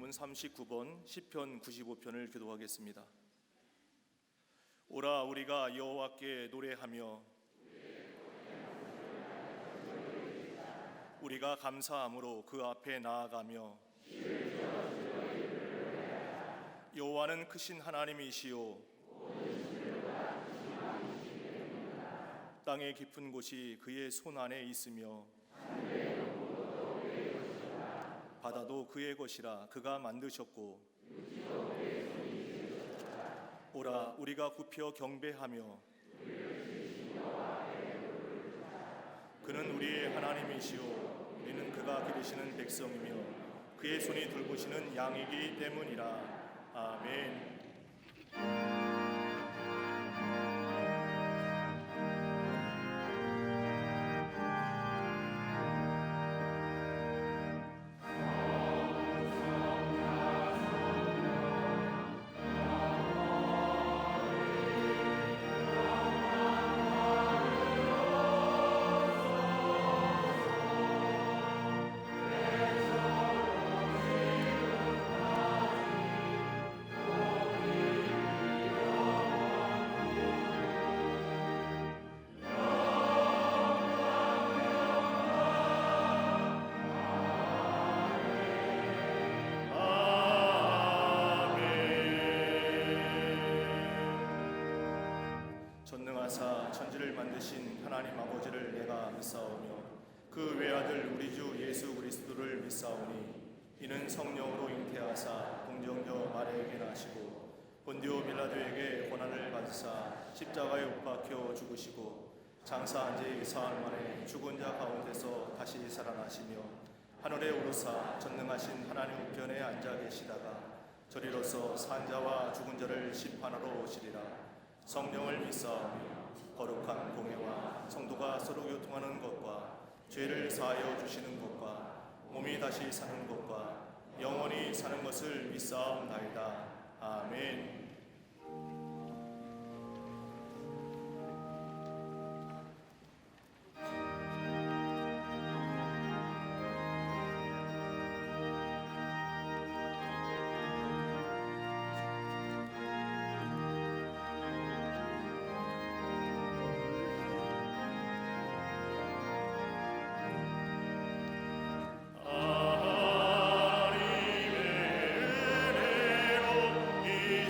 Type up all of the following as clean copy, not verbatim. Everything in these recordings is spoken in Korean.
본문 39번 시편 95편을 교독하겠습니다. 오라 우리가 여호와께 노래하며 우리가 감사함으로 그 앞에 나아가며 여호와는 크신 하나님이시요 땅의 깊은 곳이 그의 손 안에 있으며 바다도 그의 것이라 그가 만드셨고 오라 우리가 굽혀 경배하며 그는 우리의 하나님이시요 우리는 그가 기르시는 백성이며 그의 손이 돌보시는 양이기 때문이라. 아멘. 전능하사 천지를 만드신 하나님 아버지를 내가 믿사오며 그 외아들 우리 주 예수 그리스도를 믿사오니 이는 성령으로 잉태하사 동정녀 마리아에게 나시고 본디오 빌라도에게 고난을 받으사 십자가에 못 박혀 죽으시고 장사한 지 사흘 만에 죽은 자 가운데서 다시 살아나시며 하늘에 오르사 전능하신 하나님 우편에 앉아 계시다가 저리로서 산 자와 죽은 자를 심판하러 오시리라. 성령을 믿사오며 거룩한 공회와 성도가 서로 교통하는 것과 죄를 사하여 주시는 것과 몸이 다시 사는 것과 영원히 사는 것을 믿사옵나이다. 아멘. 하나님의 은혜로 이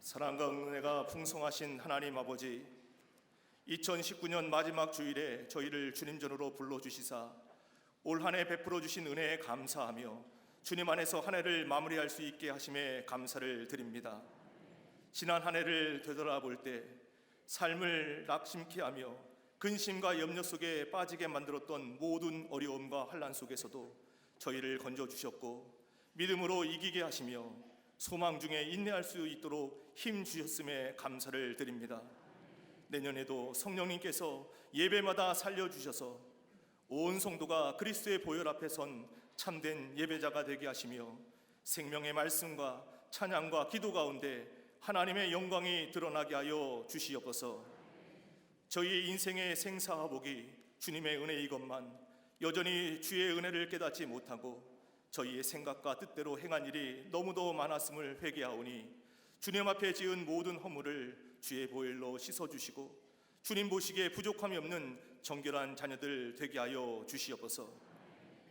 사랑과 은혜가 풍성하신 하나님 아버지, 2019년 마지막 주일에 저희를 주님 전으로 불러주시사 올 한 해 베풀어 주신 은혜에 감사하며 주님 안에서 한 해를 마무리할 수 있게 하심에 감사를 드립니다. 지난 한 해를 되돌아볼 때 삶을 낙심케 하며 근심과 염려 속에 빠지게 만들었던 모든 어려움과 환난 속에서도 저희를 건져주셨고 믿음으로 이기게 하시며 소망 중에 인내할 수 있도록 힘 주셨음에 감사를 드립니다. 내년에도 성령님께서 예배마다 살려주셔서 온 성도가 그리스도의 보혈 앞에 선 참된 예배자가 되게 하시며 생명의 말씀과 찬양과 기도 가운데 하나님의 영광이 드러나게 하여 주시옵소서. 저희 인생의 생사화복이 주님의 은혜이건만 여전히 주의 은혜를 깨닫지 못하고 저희의 생각과 뜻대로 행한 일이 너무도 많았음을 회개하오니 주님 앞에 지은 모든 허물을 주의 보혈로 씻어주시고 주님 보시기에 부족함이 없는 정결한 자녀들 되게 하여 주시옵소서.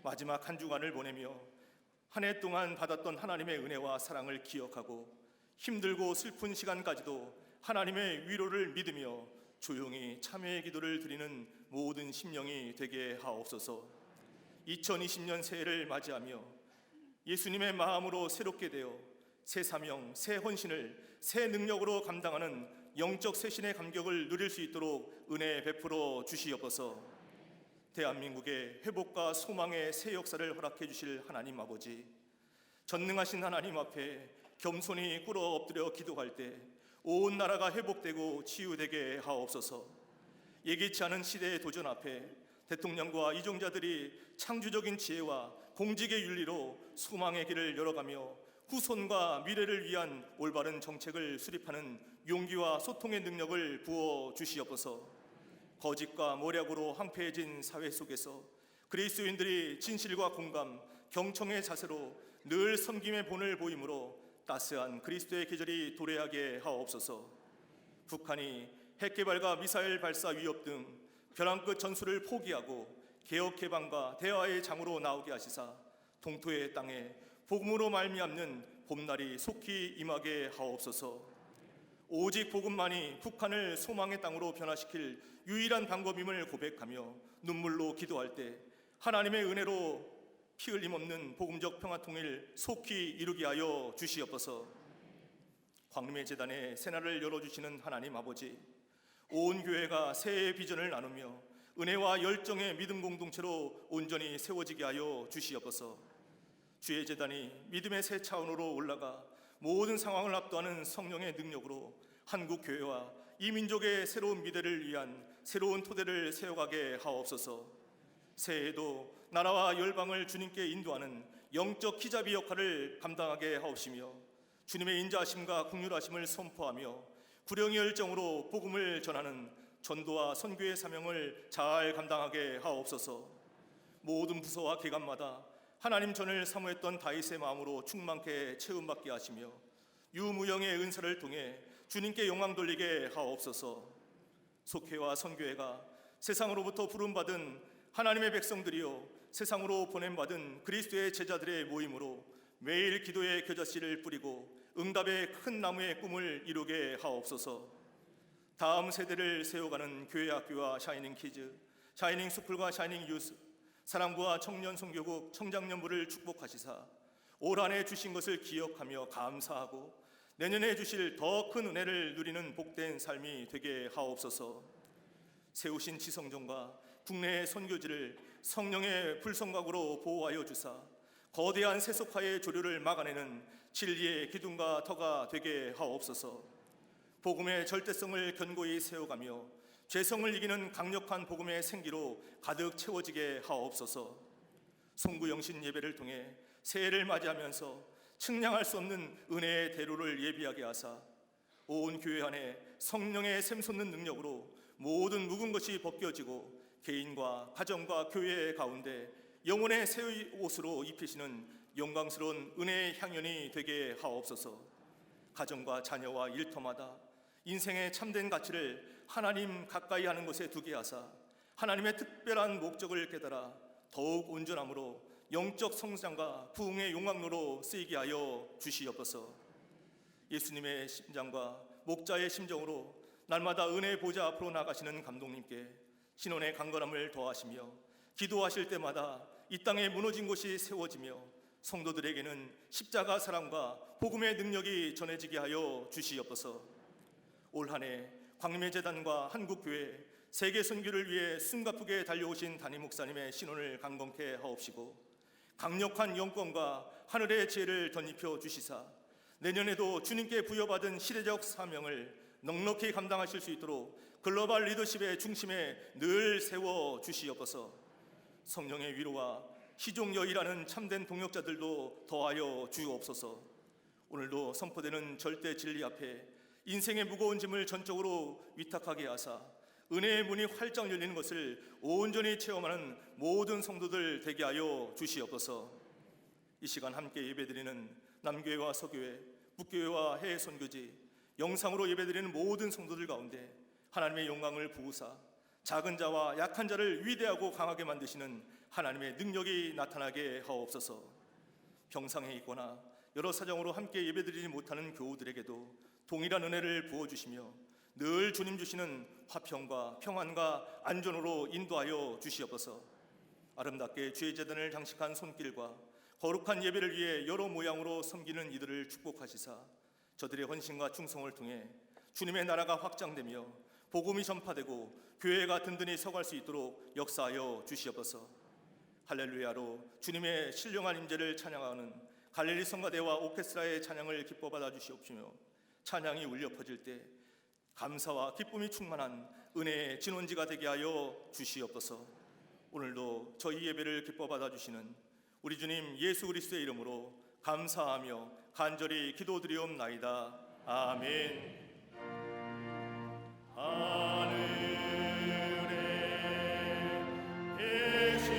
마지막 한 주간을 보내며 한 해 동안 받았던 하나님의 은혜와 사랑을 기억하고 힘들고 슬픈 시간까지도 하나님의 위로를 믿으며 조용히 참회의 기도를 드리는 모든 심령이 되게 하옵소서. 2020년 새해를 맞이하며 예수님의 마음으로 새롭게 되어 새 사명, 새 헌신을 새 능력으로 감당하는 영적 쇄신의 감격을 누릴 수 있도록 은혜 베풀어 주시옵소서. 대한민국의 회복과 소망의 새 역사를 허락해 주실 하나님 아버지, 전능하신 하나님 앞에 겸손히 꿇어 엎드려 기도할 때 온 나라가 회복되고 치유되게 하옵소서. 예기치 않은 시대의 도전 앞에 대통령과 이종자들이 창조적인 지혜와 공직의 윤리로 소망의 길을 열어가며 후손과 미래를 위한 올바른 정책을 수립하는 용기와 소통의 능력을 부어 주시옵소서. 거짓과 모략으로 황폐해진 사회 속에서 그리스도인들이 진실과 공감, 경청의 자세로 늘 섬김의 본을 보이므로 따스한 그리스도의 계절이 도래하게 하옵소서. 북한이 핵 개발과 미사일 발사 위협 등 벼랑 끝 전술을 포기하고 개혁 개방과 대화의 장으로 나오게 하시사 동토의 땅에 복음으로 말미암는 봄날이 속히 임하게 하옵소서. 오직 복음만이 북한을 소망의 땅으로 변화시킬 유일한 방법임을 고백하며 눈물로 기도할 때 하나님의 은혜로 피 흘림 없는 복음적 평화 통일 속히 이루게 하여 주시옵소서. 광림의 재단에 새날을 열어주시는 하나님 아버지, 온 교회가 새해의 비전을 나누며 은혜와 열정의 믿음 공동체로 온전히 세워지게 하여 주시옵소서. 주의 재단이 믿음의 새 차원으로 올라가 모든 상황을 압도하는 성령의 능력으로 한국 교회와 이 민족의 새로운 미래를 위한 새로운 토대를 세워가게 하옵소서. 새해에도 나라와 열방을 주님께 인도하는 영적 기자비 역할을 감당하게 하옵시며 주님의 인자하심과 긍휼하심을 선포하며 구령의 열정으로 복음을 전하는 전도와 선교의 사명을 잘 감당하게 하옵소서. 모든 부서와 기관마다 하나님 전을 사모했던 다윗의 마음으로 충만케 채움받게 하시며 유무영의 은사를 통해 주님께 영광 돌리게 하옵소서. 속회와 선교회가 세상으로부터 부름받은 하나님의 백성들이요 세상으로 보냄받은 그리스도의 제자들의 모임으로 매일 기도의 겨자씨를 뿌리고 응답의 큰 나무의 꿈을 이루게 하옵소서. 다음 세대를 세워가는 교회 학교와 샤이닝 키즈, 샤이닝 스쿨과 샤이닝 유스, 사랑부와 청년 선교국 청장년부를 축복하시사 올 한 해 주신 것을 기억하며 감사하고 내년에 주실 더 큰 은혜를 누리는 복된 삶이 되게 하옵소서. 세우신 지성전과 국내의 선교지를 성령의 불성각으로 보호하여 주사 거대한 세속화의 조류를 막아내는 진리의 기둥과 터가 되게 하옵소서. 복음의 절대성을 견고히 세워가며 죄성을 이기는 강력한 복음의 생기로 가득 채워지게 하옵소서. 송구영신 예배를 통해 새해를 맞이하면서 측량할 수 없는 은혜의 대로를 예비하게 하사 온 교회 안에 성령의 샘솟는 능력으로 모든 묵은 것이 벗겨지고 개인과 가정과 교회 가운데 영혼의 새 옷으로 입히시는 영광스러운 은혜의 향연이 되게 하옵소서. 가정과 자녀와 일터마다 인생의 참된 가치를 하나님 가까이 하는 곳에 두게 하사 하나님의 특별한 목적을 깨달아 더욱 온전함으로 영적 성장과 부흥의 용광로로 쓰이게 하여 주시옵소서. 예수님의 심장과 목자의 심정으로 날마다 은혜의 보좌 앞으로 나가시는 감독님께 신원의 강건함을 더하시며 기도하실 때마다 이 땅에 무너진 곳이 세워지며 성도들에게는 십자가 사랑과 복음의 능력이 전해지게 하여 주시옵소서. 올 한 해 광림의재단과 한국교회 세계 선교를 위해 숨가쁘게 달려오신 담임 목사님의 신원을 강건케 하옵시고 강력한 영권과 하늘의 지혜를 덧입혀 주시사 내년에도 주님께 부여받은 시대적 사명을 넉넉히 감당하실 수 있도록 글로벌 리더십의 중심에 늘 세워 주시옵소서. 성령의 위로와 희종여이라는 참된 동역자들도 더하여 주옵소서. 오늘도 선포되는 절대 진리 앞에 인생의 무거운 짐을 전적으로 위탁하게 하사 은혜의 문이 활짝 열리는 것을 온전히 체험하는 모든 성도들 되게 하여 주시옵소서. 이 시간 함께 예배드리는 남교회와 서교회, 북교회와 해외 선교지, 영상으로 예배드리는 모든 성도들 가운데 하나님의 영광을 부으사 작은 자와 약한 자를 위대하고 강하게 만드시는 하나님의 능력이 나타나게 하옵소서. 병상에 있거나 여러 사정으로 함께 예배드리지 못하는 교우들에게도 동일한 은혜를 부어주시며 늘 주님 주시는 화평과 평안과 안전으로 인도하여 주시옵소서. 아름답게 주의 제단을 장식한 손길과 거룩한 예배를 위해 여러 모양으로 섬기는 이들을 축복하시사 저들의 헌신과 충성을 통해 주님의 나라가 확장되며 복음이 전파되고 교회가 든든히 서갈 수 있도록 역사하여 주시옵소서. 할렐루야로 주님의 신령한 임재를 찬양하는 갈릴리 성가대와 오케스트라의 찬양을 기뻐 받아 주시옵시며 찬양이 울려 퍼질 때 감사와 기쁨이 충만한 은혜의 진원지가 되게 하여 주시옵소서. 오늘도 저희 예배를 기뻐 받아 주시는 우리 주님 예수 그리스도의 이름으로 감사하며 간절히 기도드리옵나이다. 아멘. 하늘에 계신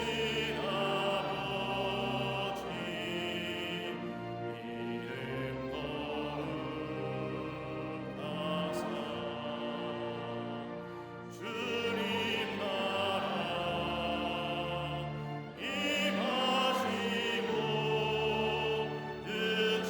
아버지 이름 거룩하사 주님 나라 임하시고 뜻이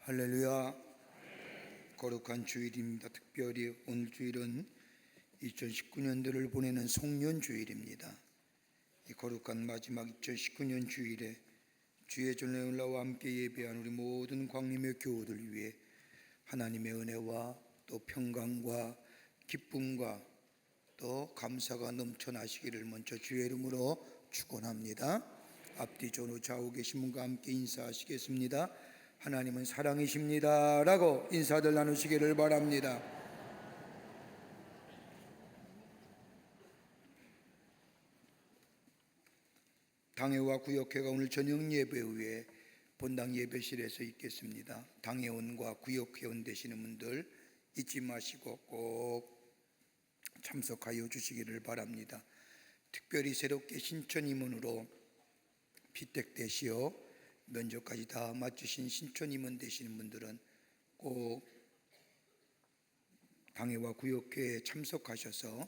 할렐루야. 거룩한 주일입니다. 특별히 오늘 주일은 2019년도를 보내는 송년 주일입니다. 이 거룩한 마지막 2019년 주일에 주의 전에 올라와 함께 예배한 우리 모든 광림의 교우들 위해 하나님의 은혜와 또 평강과 기쁨과 또 감사가 넘쳐나시기를 먼저 주의 이름으로 축원합니다. 앞뒤 전후 좌우 계신 분과 함께 인사하시겠습니다. 하나님은 사랑이십니다 라고 인사들 나누시기를 바랍니다. 당회와 구역회가 오늘 저녁 예배 후에 본당 예배실에서 있겠습니다. 당회원과 구역회원 되시는 분들 잊지 마시고 꼭 참석하여 주시기를 바랍니다. 특별히 새롭게 신천 임원으로 피택되시어 면접까지 다 마치신 신촌 임원 되시는 분들은 꼭 당회와 구역회에 참석하셔서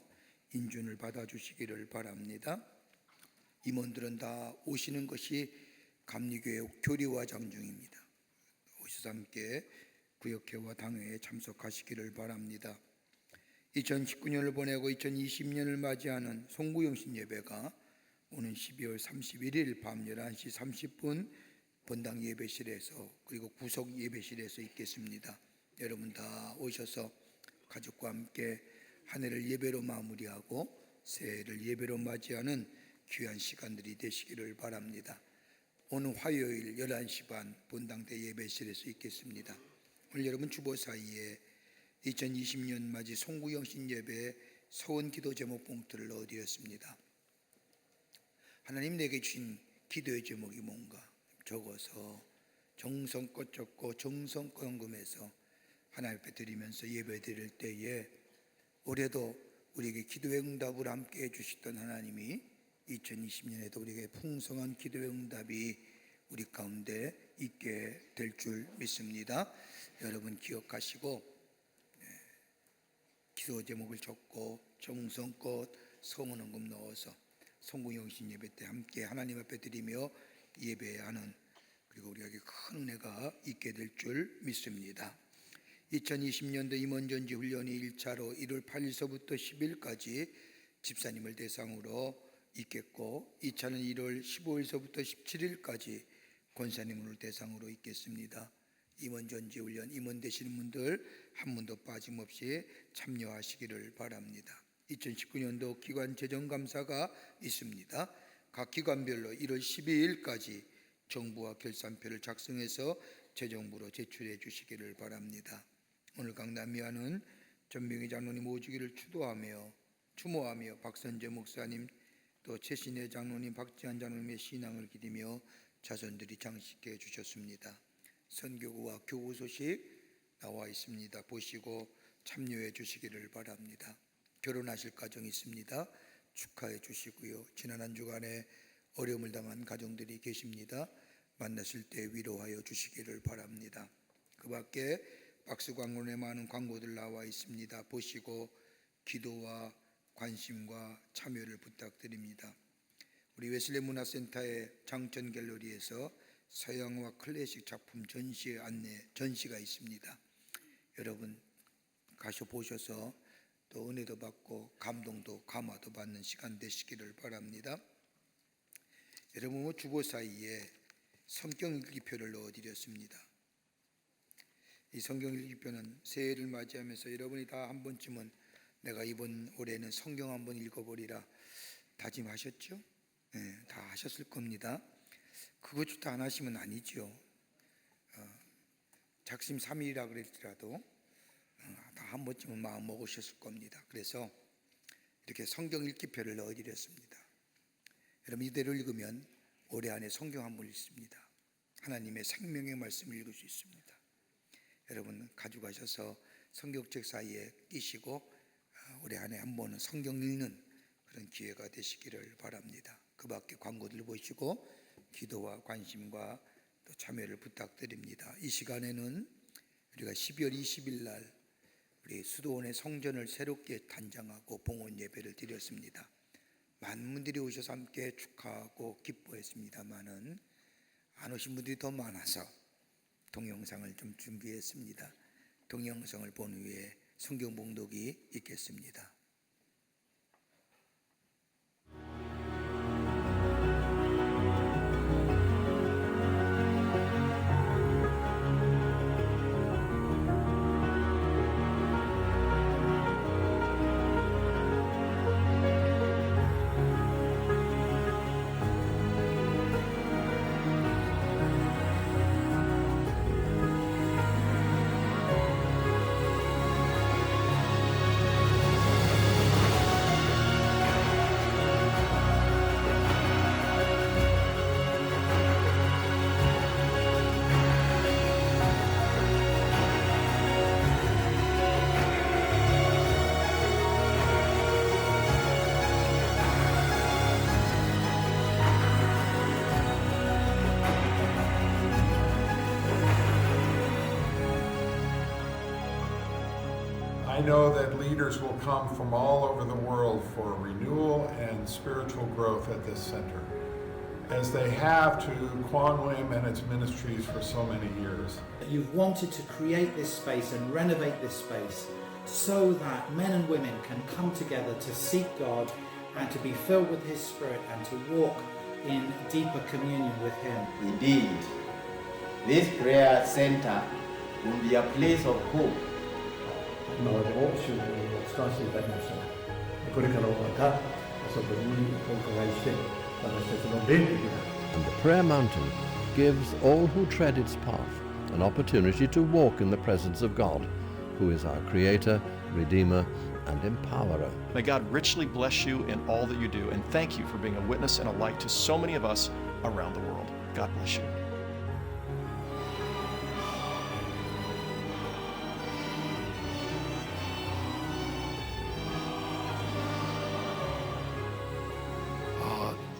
인준을 받아주시기를 바랍니다. 임원들은 다 오시는 것이 감리교회 교리화장 중입니다. 오셔서 함께 구역회와 당회에 참석하시기를 바랍니다. 2019년을 보내고 2020년을 맞이하는 송구영신 예배가 오는 12월 31일 밤 11시 30분 본당 예배실에서 그리고 구속 예배실에서 있겠습니다. 여러분 다 오셔서 가족과 함께 한 해를 예배로 마무리하고 새해를 예배로 맞이하는 귀한 시간들이 되시기를 바랍니다. 오늘 화요일 11시 반 본당대 예배실에서 있겠습니다. 오늘 여러분 주보 사이에 2020년 맞이 송구영신 예배 서원 기도 제목 봉투를 넣어드렸습니다. 하나님 내게 주신 기도의 제목이 뭔가 적어서 정성껏 적고 정성껏 헌금해서 하나님 앞에 드리면서 예배 드릴 때에 올해도 우리에게 기도의 응답을 함께 해주시던 하나님이 2020년에도 우리에게 풍성한 기도의 응답이 우리 가운데 있게 될 줄 믿습니다. 여러분 기억하시고 기도 제목을 적고 정성껏 서문헌금 넣어서 송구영신 예배 때 함께 하나님 앞에 드리며 예배하는 그리고 우리에게 큰 은혜가 있게 될 줄 믿습니다. 2020년도 임원전지 훈련이 1차로 1월 8일서부터 10일까지 집사님을 대상으로 있겠고 2차는 1월 15일서부터 17일까지 권사님을 대상으로 있겠습니다. 임원전지 훈련 임원 되시는 분들 한 분도 빠짐없이 참여하시기를 바랍니다. 2019년도 기관 재정감사가 있습니다. 각 기관별로 1월 12일까지 정부와 결산표를 작성해서 재정부로 제출해 주시기를 바랍니다. 오늘 강남위안은 전병희 장로님 오주기를 추모하며 박선재 목사님 또 최신혜 장로님 박지한 장로님의 신앙을 기리며 자손들이 장식해 주셨습니다. 선교구와 교구 소식 나와 있습니다. 보시고 참여해 주시기를 바랍니다. 결혼하실 가정이 있습니다. 축하해 주시고요. 지난 한 주간에 어려움을 당한 가정들이 계십니다. 만나실 때 위로하여 주시기를 바랍니다. 그 밖에 박스 광고에 많은 광고들 나와 있습니다. 보시고 기도와 관심과 참여를 부탁드립니다. 우리 웨슬리 문화센터의 장전 갤러리에서 서양화 클래식 작품 전시가 있습니다. 여러분 가셔 보셔서 또 은혜도 받고 감동도 감화도 받는 시간 되시기를 바랍니다. 여러분 주보 사이에 성경 읽기표를 넣어드렸습니다. 이 성경 읽기표는 새해를 맞이하면서 여러분이 다 한 번쯤은 내가 이번 올해는 성경 한번 읽어보리라 다짐하셨죠? 네, 다 하셨을 겁니다. 그것조차 안 하시면 아니죠. 작심 3일이라 그랬더라도 다 한 번쯤은 마음 먹으셨을 겁니다. 그래서 이렇게 성경 읽기표를 넣어드렸습니다. 여러분 이대로 읽으면 올해 안에 성경 한 번 읽습니다. 하나님의 생명의 말씀을 읽을 수 있습니다. 여러분 가져가셔서 성경책 사이에 끼시고 올해 안에 한 번은 성경 읽는 그런 기회가 되시기를 바랍니다. 그 밖에 광고들 보시고 기도와 관심과 또 참여를 부탁드립니다. 이 시간에는 우리가 12월 20일 날 우리 수도원의 성전을 새롭게 단장하고 봉헌 예배를 드렸습니다. 많은 분들이 오셔서 함께 축하하고 기뻐했습니다만은 안 오신 분들이 더 많아서 동영상을 좀 준비했습니다. 동영상을 본 후에 성경 봉독이 있겠습니다. I know that leaders will come from all over the world for renewal and spiritual growth at this center, as they have to Quang Lim and its ministries for so many years. You've wanted to create this space and renovate this space so that men and women can come together to seek God and to be filled with His Spirit and to walk in deeper communion with Him. Indeed, this prayer center will be a place of hope. 今までも主にお使わせていただきましたが、これからもまたそこにお伺いして私たちの霊的な And the prayer mountain gives all who tread its path an opportunity to walk in the presence of God, who is our Creator, Redeemer, and Empowerer. May God richly bless you in all that you do, and thank you for being a witness and a light to so many of us around the world. God bless you.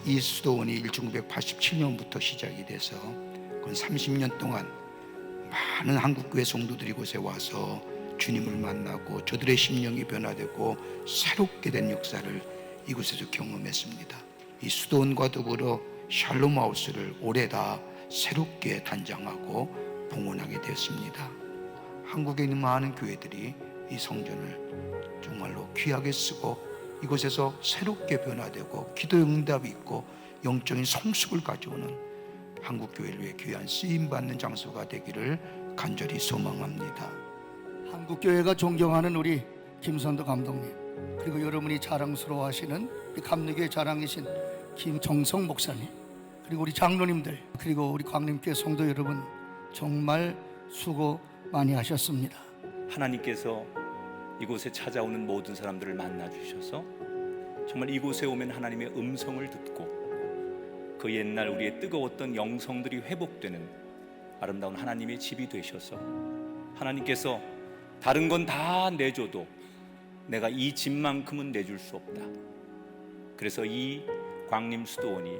이 수도원이 1987년부터 시작이 돼서 그 30년 동안 많은 한국교회 성도들이 이곳에 와서 주님을 만나고 저들의 심령이 변화되고 새롭게 된 역사를 이곳에서 경험했습니다. 이 수도원과 더불어 샬롬 하우스를 올해 다 새롭게 단장하고 봉헌하게 되었습니다. 한국에 있는 많은 교회들이 이 성전을 정말로 귀하게 쓰고 이곳에서 새롭게 변화되고 기도의 응답이 있고 영적인 성숙을 가져오는 한국교회를 위해 귀한 쓰임받는 장소가 되기를 간절히 소망합니다. 한국교회가 존경하는 우리 김선도 감독님, 그리고 여러분이 자랑스러워하시는 감리교회 자랑이신 김정성 목사님, 그리고 우리 장로님들, 그리고 우리 광림교회 성도 여러분, 정말 수고 많이 하셨습니다. 하나님께서 이곳에 찾아오는 모든 사람들을 만나 주셔서 정말 이곳에 오면 하나님의 음성을 듣고 그 옛날 우리의 뜨거웠던 영성들이 회복되는 아름다운 하나님의 집이 되셔서 하나님께서 다른 건 다 내줘도 내가 이 집만큼은 내줄 수 없다. 그래서 이 광림수도원이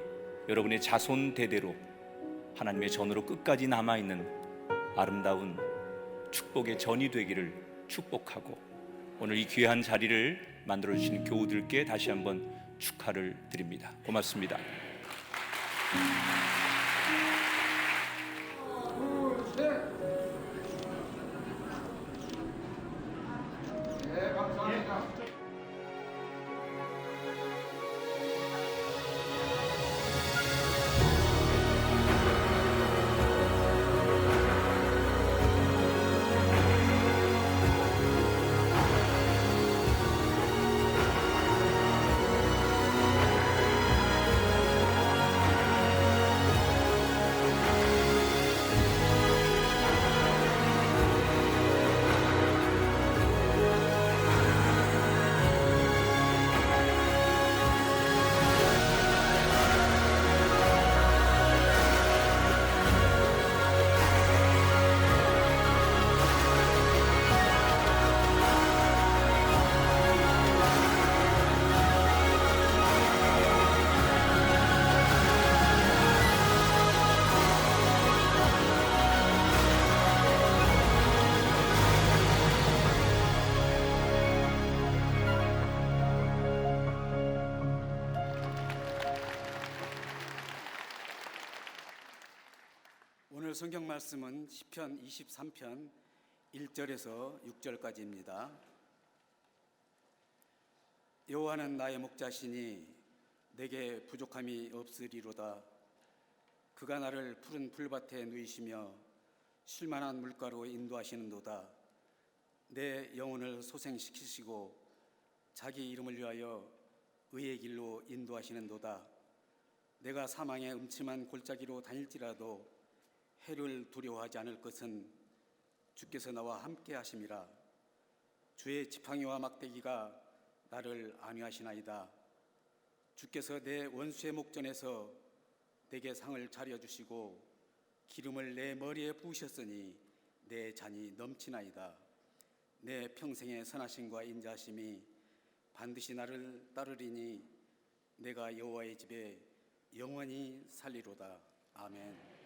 여러분의 자손 대대로 하나님의 전으로 끝까지 남아있는 아름다운 축복의 전이 되기를 축복하고 오늘 이 귀한 자리를 만들어주시는 교우들께 다시 한번 축하를 드립니다. 고맙습니다. 오늘 성경 말씀은 시편 23편 1절에서 6절까지입니다. 여호와는 나의 목자시니 내게 부족함이 없으리로다. 그가 나를 푸른 풀밭에 누이시며 쉴만한 물가로 인도하시는도다. 내 영혼을 소생시키시고 자기 이름을 위하여 의의 길로 인도하시는도다. 내가 사망의 음침한 골짜기로 다닐지라도 해를 두려워하지 않을 것은 주께서 나와 함께 하심이라. 주의 지팡이와 막대기가 나를 안위하시나이다. 주께서 내 원수의 목전에서 내게 상을 차려주시고 기름을 내 머리에 부으셨으니 내 잔이 넘치나이다. 내 평생의 선하심과 인자하심이 반드시 나를 따르리니 내가 여호와의 집에 영원히 살리로다. 아멘.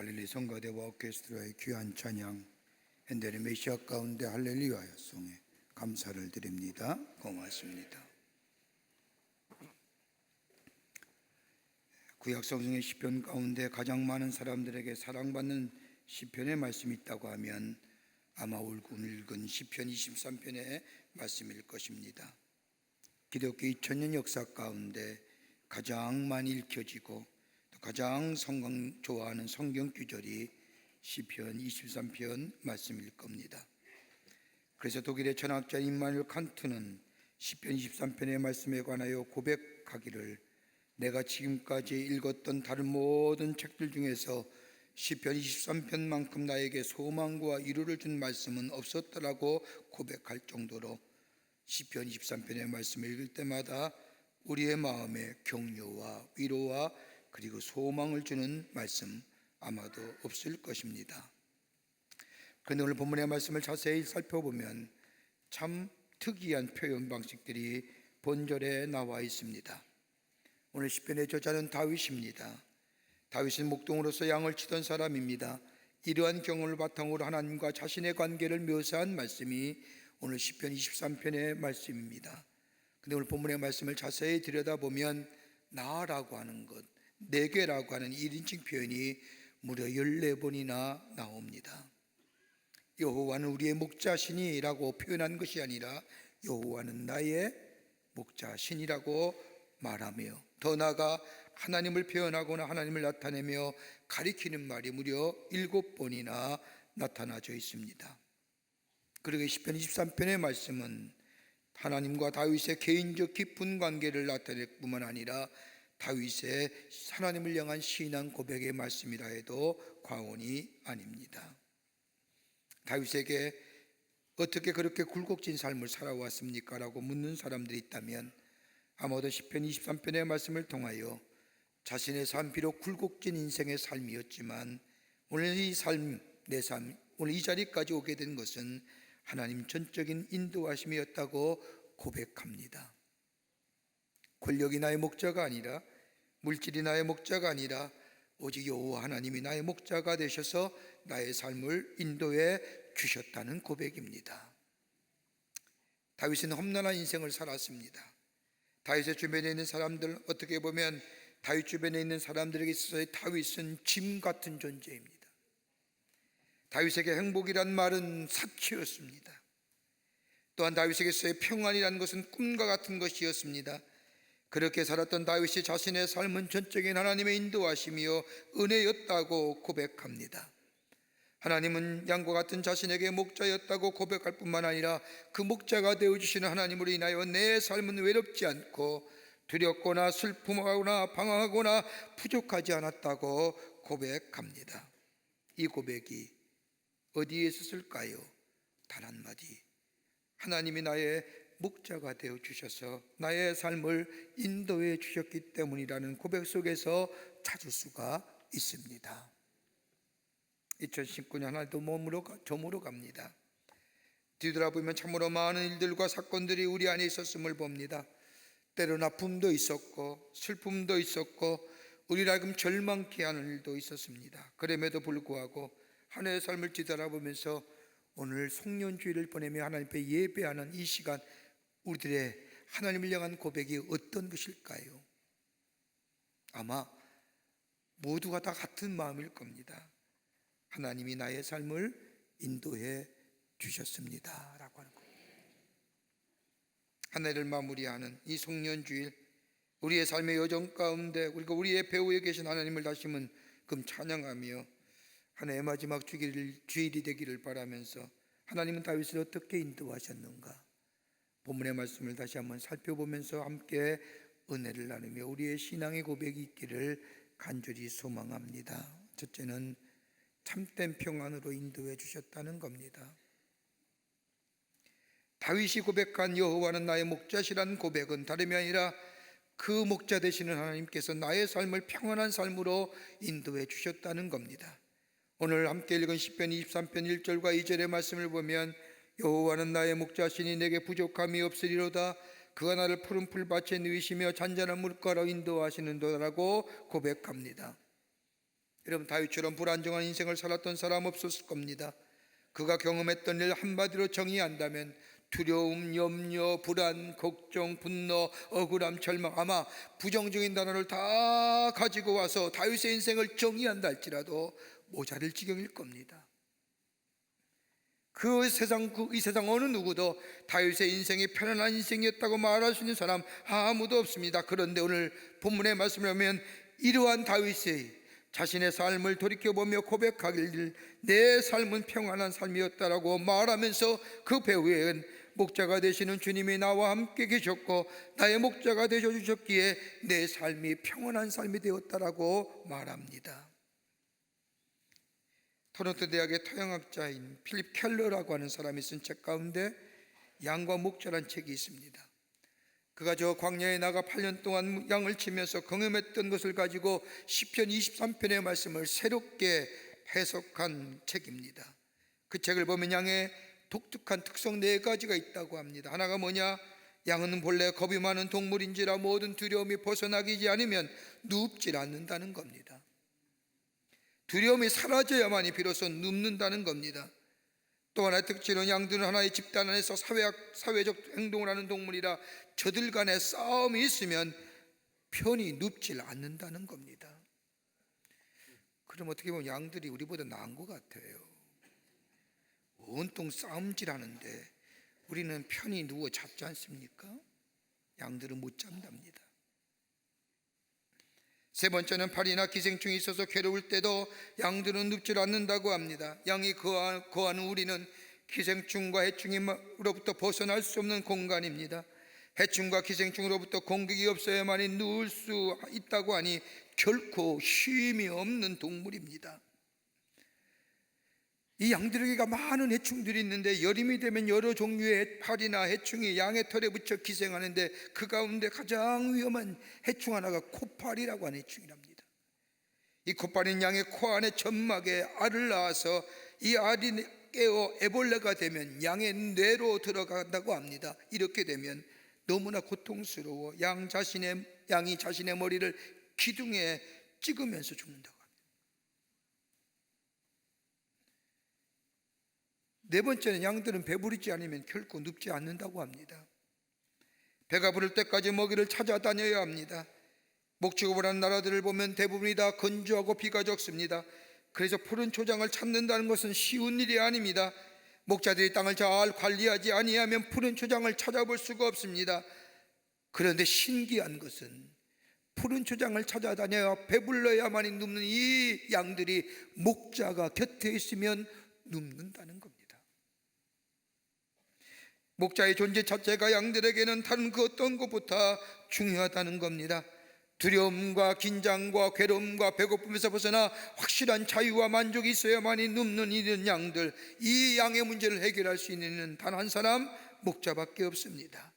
갈릴리 성가대와 오케스트라의 귀한 찬양 현대의 메시아 가운데 할렐루야의 송에 감사를 드립니다. 고맙습니다. 구약 성경의 시편 가운데 가장 많은 사람들에게 사랑받는 시편의 말씀이 있다고 하면 아마 읽은 시편 23편의 말씀일 것입니다. 기독교 2000년 역사 가운데 가장 많이 읽혀지고 또 가장 좋아하는 성경 구절이 시편 23편 말씀일 겁니다. 그래서 독일의 천학자 임마누엘 칸트는 시편 23편의 말씀에 관하여 고백하기를 내가 지금까지 읽었던 다른 모든 책들 중에서 시편 23편만큼 나에게 소망과 위로를 준 말씀은 없었더라고 고백할 정도로 시편 23편의 말씀을 읽을 때마다 우리의 마음에 격려와 위로와 그리고 소망을 주는 말씀 아마도 없을 것입니다. 그런데 오늘 본문의 말씀을 자세히 살펴보면 참 특이한 표현 방식들이 본절에 나와 있습니다. 오늘 시편의 저자는 다윗입니다. 다윗은 목동으로서 양을 치던 사람입니다. 이러한 경험을 바탕으로 하나님과 자신의 관계를 묘사한 말씀이 오늘 시편 23편의 말씀입니다. 근데 오늘 본문의 말씀을 자세히 들여다보면 나라고 하는 것, 내게라고 하는 1인칭 표현이 무려 14번이나 나옵니다. 여호와는 우리의 목자시니라고 표현한 것이 아니라 여호와는 나의 목자시니라고 말하며 더 나아가 하나님을 표현하거나 하나님을 나타내며 가리키는 말이 무려 7번이나 나타나져 있습니다. 그리고 시편 23편의 말씀은 하나님과 다윗의 개인적 깊은 관계를 나타낼 뿐만 아니라 다윗의 하나님을 향한 신앙 고백의 말씀이라 해도 과언이 아닙니다. 다윗에게 어떻게 그렇게 굴곡진 삶을 살아왔습니까? 라고 묻는 사람들이 있다면 아마도 시편 23편의 말씀을 통하여 자신의 삶 비록 굴곡진 인생의 삶이었지만 오늘 이 삶, 내 삶, 오늘 이 자리까지 오게 된 것은 하나님 전적인 인도하심이었다고 고백합니다. 권력이 나의 목자가 아니라 물질이 나의 목자가 아니라 오직 여호와 하나님이 나의 목자가 되셔서 나의 삶을 인도해 주셨다는 고백입니다. 다윗은 험난한 인생을 살았습니다. 다윗의 주변에 있는 사람들, 어떻게 보면 다윗 주변에 있는 사람들에게 있어서 다윗은 짐 같은 존재입니다. 다윗에게 행복이란 말은 사치였습니다. 또한 다윗에게서의 평안이라는 것은 꿈과 같은 것이었습니다. 그렇게 살았던 다윗이 자신의 삶은 전적인 하나님의 인도하심이요 은혜였다고 고백합니다. 하나님은 양과 같은 자신에게 목자였다고 고백할 뿐만 아니라 그 목자가 되어주시는 하나님으로 인하여 내 삶은 외롭지 않고 두렵거나 슬픔하거나 방황하거나 부족하지 않았다고 고백합니다. 이 고백이 어디에 있었을까요? 단 한마디, 하나님이 나의 목자가 되어주셔서 나의 삶을 인도해 주셨기 때문이라는 고백 속에서 찾을 수가 있습니다. 2019년 하나도 저물어 갑니다. 뒤돌아보면 참으로 많은 일들과 사건들이 우리 안에 있었음을 봅니다. 때로는 아픔도 있었고 슬픔도 있었고 우리를 하여금 절망케 하는 일도 있었습니다. 그럼에도 불구하고 한 해의 삶을 뒤돌아보면서 오늘 송년주일을 보내며 하나님 앞에 예배하는 이 시간, 우리들의 하나님을 향한 고백이 어떤 것일까요? 아마 모두가 다 같은 마음일 겁니다. 하나님이 나의 삶을 인도해 주셨습니다 라고 하는 겁니다. 한 해를 마무리하는 이 송년주일, 우리의 삶의 여정 가운데 그리고 우리의 배후에 계신 하나님을 다시금 찬양하며 한 해의 마지막 주일이 되기를 바라면서 하나님은 다윗을 어떻게 인도하셨는가, 본문의 말씀을 다시 한번 살펴보면서 함께 은혜를 나누며 우리의 신앙의 고백이 있기를 간절히 소망합니다. 첫째는 참된 평안으로 인도해 주셨다는 겁니다. 다윗이 고백한 여호와는 나의 목자시라는 고백은 다름이 아니라 그 목자 되시는 하나님께서 나의 삶을 평안한 삶으로 인도해 주셨다는 겁니다. 오늘 함께 읽은 시편 23편 1절과 2절의 말씀을 보면 여호와는 나의 목자시니 내게 부족함이 없으리로다. 그가 나를 푸른 풀밭에 누이시며 잔잔한 물가로 인도하시는도라고 고백합니다. 여러분, 다윗처럼 불안정한 인생을 살았던 사람 없었을 겁니다. 그가 경험했던 일 한마디로 정의한다면 두려움, 염려, 불안, 걱정, 분노, 억울함, 절망, 아마 부정적인 단어를 다 가지고 와서 다윗의 인생을 정의한다 할지라도 모자랄 지경일 겁니다. 이 세상 어느 누구도 다윗의 인생이 편안한 인생이었다고 말할 수 있는 사람 아무도 없습니다. 그런데 오늘 본문의 말씀을 보면 이러한 다윗의 자신의 삶을 돌이켜보며 고백하길 내 삶은 평안한 삶이었다라고 말하면서 그 배후에는 목자가 되시는 주님이 나와 함께 계셨고 나의 목자가 되셔주셨기에 내 삶이 평안한 삶이 되었다라고 말합니다. 토론토 대학의 토양학자인 필립 켈러라고 하는 사람이 쓴 책 가운데 양과 목자란 책이 있습니다. 그가 저 광야에 나가 8년 동안 양을 치면서 경험했던 것을 가지고 시편 23편의 말씀을 새롭게 해석한 책입니다. 그 책을 보면 양의 독특한 특성 4가지가 있다고 합니다. 하나가 뭐냐? 양은 본래 겁이 많은 동물인지라 모든 두려움이 벗어나기 않으면 눕질 않는다는 겁니다. 두려움이 사라져야만이 비로소 눕는다는 겁니다. 또 하나의 특징은 양들은 하나의 집단 안에서 사회적 행동을 하는 동물이라 저들 간에 싸움이 있으면 편히 눕질 않는다는 겁니다. 그럼 어떻게 보면 양들이 우리보다 나은 것 같아요. 온통 싸움질하는데 우리는 편히 누워 잡지 않습니까? 양들은 못 잡답니다. 세 번째는 발이나 기생충이 있어서 괴로울 때도 양들은 눕질 않는다고 합니다. 양이 거하는 우리는 기생충과 해충으로부터 벗어날 수 없는 공간입니다. 해충과 기생충으로부터 공격이 없어야만이 누울 수 있다고 하니 결코 쉼이 없는 동물입니다. 이 양들에게가 많은 해충들이 있는데 여름이 되면 여러 종류의 파리나 해충이 양의 털에 붙여 기생하는데 그 가운데 가장 위험한 해충 하나가 코파리라고 하는 해충이랍니다. 이 코파리는 양의 코 안에 점막에 알을 낳아서 이 알이 깨어 애벌레가 되면 양의 뇌로 들어간다고 합니다. 이렇게 되면 너무나 고통스러워 양이 자신의 머리를 기둥에 찍으면서 죽는다고 합니다. 네 번째는 양들은 배부르지 않으면 결코 눕지 않는다고 합니다. 배가 부를 때까지 먹이를 찾아다녀야 합니다. 목축업을 나라들을 보면 대부분이 다 건조하고 비가 적습니다. 그래서 푸른 초장을 찾는다는 것은 쉬운 일이 아닙니다. 목자들이 땅을 잘 관리하지 아니하면 푸른 초장을 찾아볼 수가 없습니다. 그런데 신기한 것은 푸른 초장을 찾아다녀야 배불러야만이 눕는 이 양들이 목자가 곁에 있으면 눕는다는 겁니다. 목자의 존재 자체가 양들에게는 다른 그 어떤 것보다 중요하다는 겁니다. 두려움과 긴장과 괴로움과 배고픔에서 벗어나 확실한 자유와 만족이 있어야만이 눕는 이런 양들, 이 양의 문제를 해결할 수 있는 단 한 사람, 목자밖에 없습니다.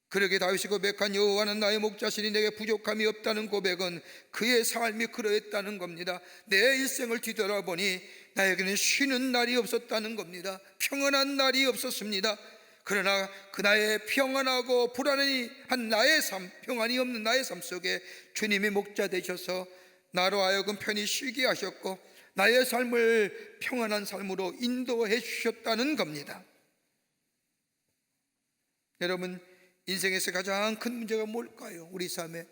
그러게 다윗이 고백한 여호와는 나의 목자시니 내게 부족함이 없다는 고백은 그의 삶이 그러했다는 겁니다. 내 일생을 뒤돌아보니 나에게는 쉬는 날이 없었다는 겁니다. 평안한 날이 없었습니다. 그러나 그 나의 평안하고 불안한 나의 삶, 평안이 없는 나의 삶 속에 주님이 목자 되셔서 나로 하여금 편히 쉬게 하셨고 나의 삶을 평안한 삶으로 인도해 주셨다는 겁니다. 여러분, 인생에서 가장 큰 문제가 뭘까요? 우리 삶에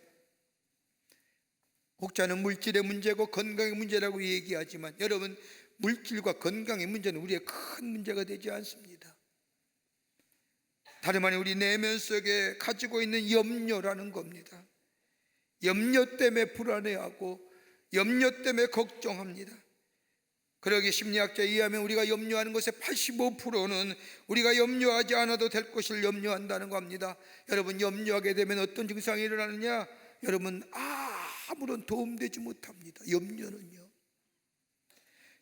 목자는 물질의 문제고 건강의 문제라고 얘기하지만 여러분, 물질과 건강의 문제는 우리의 큰 문제가 되지 않습니다. 다름 아닌 우리 내면 속에 가지고 있는 염려라는 겁니다. 염려 때문에 불안해하고 염려 때문에 걱정합니다. 그러기 심리학자에 의하면 우리가 염려하는 것의 85%는 우리가 염려하지 않아도 될 것을 염려한다는 겁니다. 여러분, 염려하게 되면 어떤 증상이 일어나느냐? 여러분, 아무런 도움되지 못합니다. 염려는요,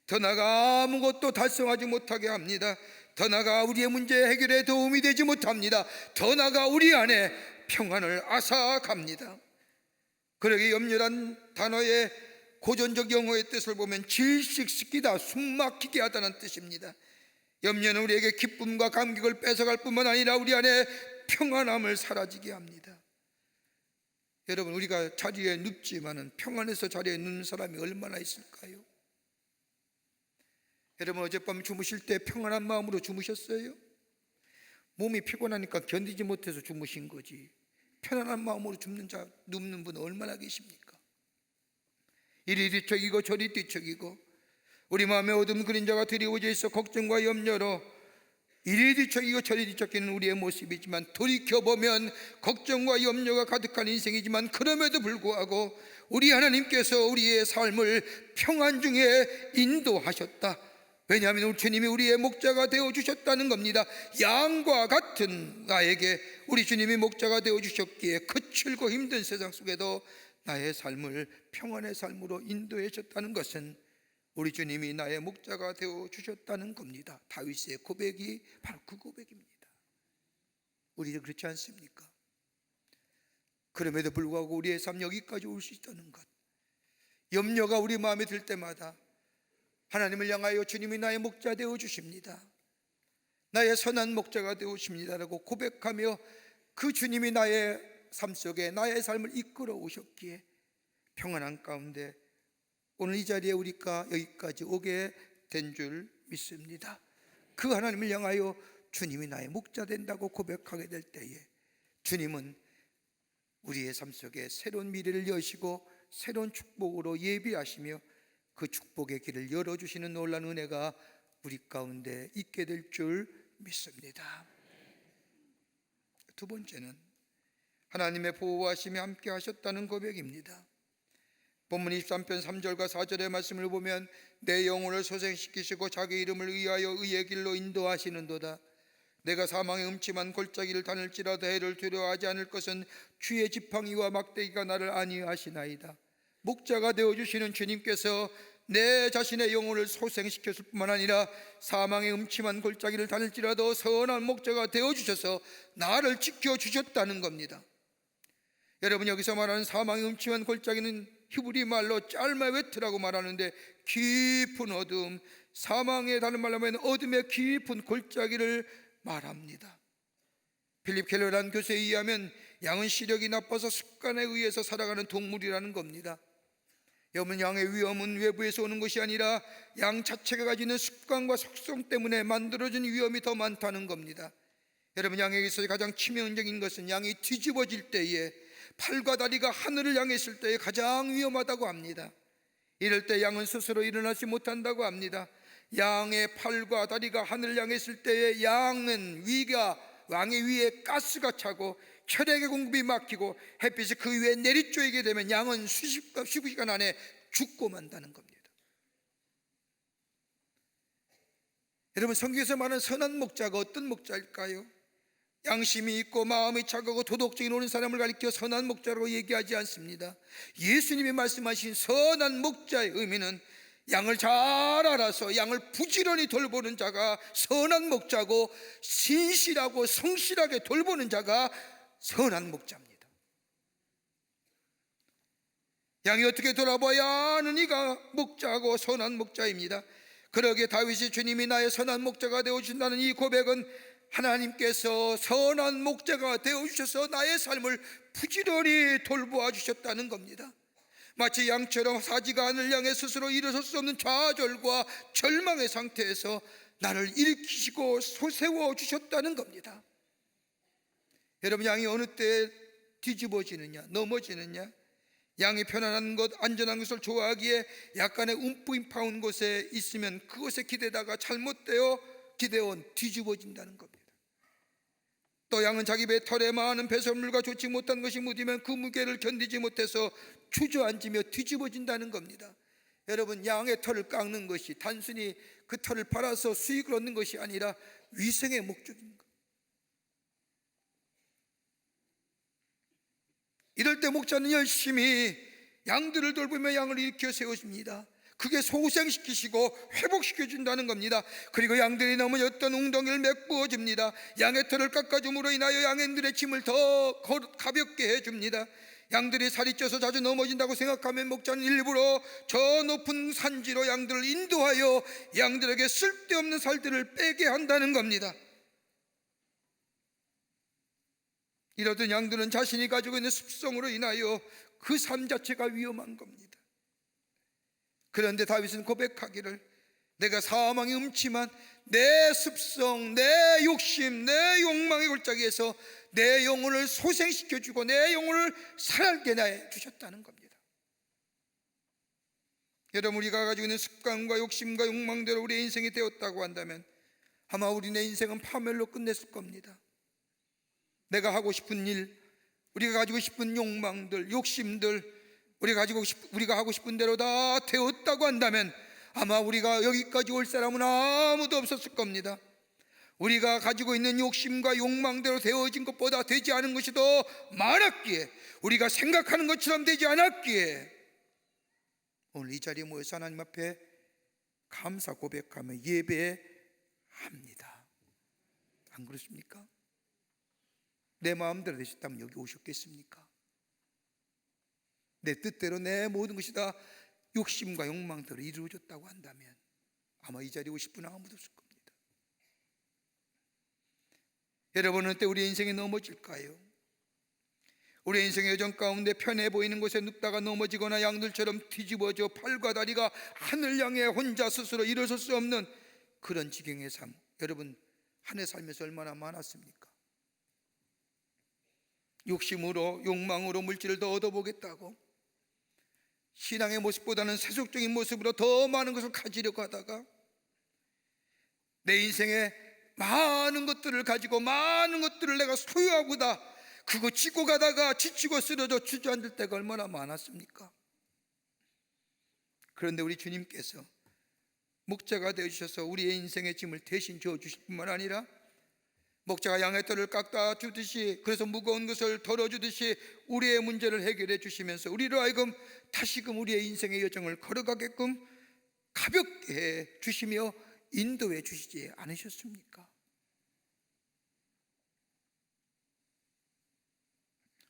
더 나아가 아무것도 달성하지 못하게 합니다. 더 나아가 우리의 문제 해결에 도움이 되지 못합니다. 더 나아가 우리 안에 평안을 앗아갑니다. 그러기 염려란 단어의 고전적 영어의 뜻을 보면 질식시키다, 숨막히게 하다는 뜻입니다. 염려는 우리에게 기쁨과 감격을 뺏어갈 뿐만 아니라 우리 안에 평안함을 사라지게 합니다. 여러분, 우리가 자리에 눕지만은 평안해서 자리에 눕는 사람이 얼마나 있을까요? 여러분, 어젯밤 주무실 때 평안한 마음으로 주무셨어요? 몸이 피곤하니까 견디지 못해서 주무신 거지. 편안한 마음으로 눕는 분은 얼마나 계십니까? 이리 뒤척이고 저리 뒤척이고 우리 마음에 어둠 그림자가 드리워져 있어 걱정과 염려로 이리 뒤척이고 저리 뒤척이는 우리의 모습이지만, 돌이켜보면 걱정과 염려가 가득한 인생이지만, 그럼에도 불구하고 우리 하나님께서 우리의 삶을 평안 중에 인도하셨다. 왜냐하면 우리 주님이 우리의 목자가 되어주셨다는 겁니다. 양과 같은 나에게 우리 주님이 목자가 되어주셨기에 거칠고 힘든 세상 속에도 나의 삶을 평안의 삶으로 인도해 주셨다는 것은 우리 주님이 나의 목자가 되어주셨다는 겁니다. 다윗의 고백이 바로 그 고백입니다. 우리도 그렇지 않습니까? 그럼에도 불구하고 우리의 삶 여기까지 올 수 있다는 것, 염려가 우리 마음에 들 때마다 하나님을 향하여 주님이 나의 목자 되어 주십니다, 나의 선한 목자가 되어 주십니다라고 고백하며 그 주님이 나의 삶 속에 나의 삶을 이끌어 오셨기에 평안한 가운데 오늘 이 자리에 우리가 여기까지 오게 된 줄 믿습니다. 그 하나님을 향하여 주님이 나의 목자 된다고 고백하게 될 때에 주님은 우리의 삶 속에 새로운 미래를 여시고 새로운 축복으로 예비하시며 그 축복의 길을 열어주시는 놀라운 은혜가 우리 가운데 있게 될 줄 믿습니다. 두 번째는 하나님의 보호하심이 함께 하셨다는 고백입니다. 본문 23편 3절과 4절의 말씀을 보면 내 영혼을 소생시키시고 자기 이름을 위하여 의의 길로 인도하시는도다. 내가 사망의 음침한 골짜기를 다닐지라도 해를 두려워하지 않을 것은 주의 지팡이와 막대기가 나를 안위하시나이다. 목자가 되어주시는 주님께서 내 자신의 영혼을 소생시켰을 뿐만 아니라 사망의 음침한 골짜기를 다닐지라도 선한 목자가 되어주셔서 나를 지켜주셨다는 겁니다. 여러분, 여기서 말하는 사망의 음침한 골짜기는 히브리 말로 짤마웨트라고 말하는데 깊은 어둠, 사망의 다른 말로 하면 어둠의 깊은 골짜기를 말합니다. 필립 켈러라는 교수에 의하면 양은 시력이 나빠서 습관에 의해서 살아가는 동물이라는 겁니다. 여러분, 양의 위험은 외부에서 오는 것이 아니라 양 자체가 가지는 습관과 속성 때문에 만들어진 위험이 더 많다는 겁니다. 여러분, 양에게서 가장 치명적인 것은 양이 뒤집어질 때에 팔과 다리가 하늘을 향해 있을 때에 가장 위험하다고 합니다. 이럴 때 양은 스스로 일어나지 못한다고 합니다. 양의 팔과 다리가 하늘을 향해 있을 때에 양의 위에 가스가 차고 혈액의 공급이 막히고 햇빛이 그 위에 내리쬐게 되면 양은 수십 시간 안에 죽고 만다는 겁니다. 여러분, 성경에서 말하는 선한 목자가 어떤 목자일까요? 양심이 있고 마음이 착하고 도덕적인 옳은 사람을 가리켜 선한 목자라고 얘기하지 않습니다. 예수님이 말씀하신 선한 목자의 의미는 양을 잘 알아서 양을 부지런히 돌보는 자가 선한 목자고, 신실하고 성실하게 돌보는 자가 선한 목자입니다. 양이 어떻게 돌아봐야 하는 이가 목자고 선한 목자입니다. 그러기에 다윗이 주님이 나의 선한 목자가 되어주신다는 이 고백은 하나님께서 선한 목자가 되어주셔서 나의 삶을 부지런히 돌보아 주셨다는 겁니다. 마치 양처럼 사지가 하늘 향해 스스로 일어설 수 없는 좌절과 절망의 상태에서 나를 일으키시고 세워 주셨다는 겁니다. 여러분, 양이 어느 때 뒤집어지느냐, 넘어지느냐, 양이 편안한 것, 안전한 것을 좋아하기에 약간의 움푹파온 곳에 있으면 그곳에 기대다가 기대온 뒤집어진다는 겁니다. 또 양은 자기 배 털에 많은 배설물과 좋지 못한 것이 묻으면 그 무게를 견디지 못해서 주저앉으며 뒤집어진다는 겁니다. 여러분, 양의 털을 깎는 것이 단순히 그 털을 팔아서 수익을 얻는 것이 아니라 위생의 목적인 것. 이럴 때 목자는 열심히 양들을 돌보며 양을 일으켜 세워줍니다. 그게 소생시키시고 회복시켜준다는 겁니다. 그리고 양들이 넘어졌던 웅덩이를 메꾸어줍니다. 양의 털을 깎아줌으로 인하여 양들의 짐을 더 가볍게 해줍니다. 양들이 살이 쪄서 자주 넘어진다고 생각하면 목자는 일부러 저 높은 산지로 양들을 인도하여 양들에게 쓸데없는 살들을 빼게 한다는 겁니다. 이러던 양들은 자신이 가지고 있는 습성으로 인하여 그 삶 자체가 위험한 겁니다. 그런데 다윗은 고백하기를 내가 사망의 음침한 내 습성, 내 욕심, 내 욕망의 골짜기에서 내 영혼을 소생시켜주고 내 영혼을 살게 해 주셨다는 겁니다. 여러분, 우리가 가지고 있는 습관과 욕심과 욕망대로 우리의 인생이 되었다고 한다면 아마 우리의 인생은 파멸로 끝냈을 겁니다. 내가 하고 싶은 일, 우리가 가지고 싶은 욕망들, 욕심들, 우리가 하고 싶은 대로 다 되었다고 한다면 아마 우리가 여기까지 올 사람은 아무도 없었을 겁니다. 우리가 가지고 있는 욕심과 욕망대로 되어진 것보다 되지 않은 것이 더 많았기에, 우리가 생각하는 것처럼 되지 않았기에 오늘 이 자리에 모여서 하나님 앞에 감사 고백하며 예배합니다. 안 그렇습니까? 내 마음대로 되셨다면 여기 오셨겠습니까? 내 뜻대로 내 모든 것이 다 욕심과 욕망대로 이루어졌다고 한다면 아마 이 자리에 오실 분은 아무도 없을 겁니다. 여러분은 어때 우리의 인생이 넘어질까요? 우리의 인생의 여정 가운데 편해 보이는 곳에 눕다가 넘어지거나 양들처럼 뒤집어져 팔과 다리가 하늘 향해 혼자 스스로 일어설 수 없는 그런 지경의 삶, 여러분 한 해 살면서 얼마나 많았습니까? 욕심으로, 욕망으로 물질을 더 얻어보겠다고 신앙의 모습보다는 세속적인 모습으로 더 많은 것을 가지려고 하다가 내 인생에 많은 것들을 가지고 많은 것들을 내가 소유하고다 그거 쥐고 가다가 지치고 쓰러져 주저앉을 때가 얼마나 많았습니까? 그런데 우리 주님께서 목자가 되어주셔서 우리의 인생의 짐을 대신 져주실 뿐만 아니라 목자가 양의 털을 깎아 주듯이, 그래서 무거운 것을 덜어주듯이 우리의 문제를 해결해 주시면서 우리로 하여금 다시금 우리의 인생의 여정을 걸어가게끔 가볍게 해 주시며 인도해 주시지 않으셨습니까?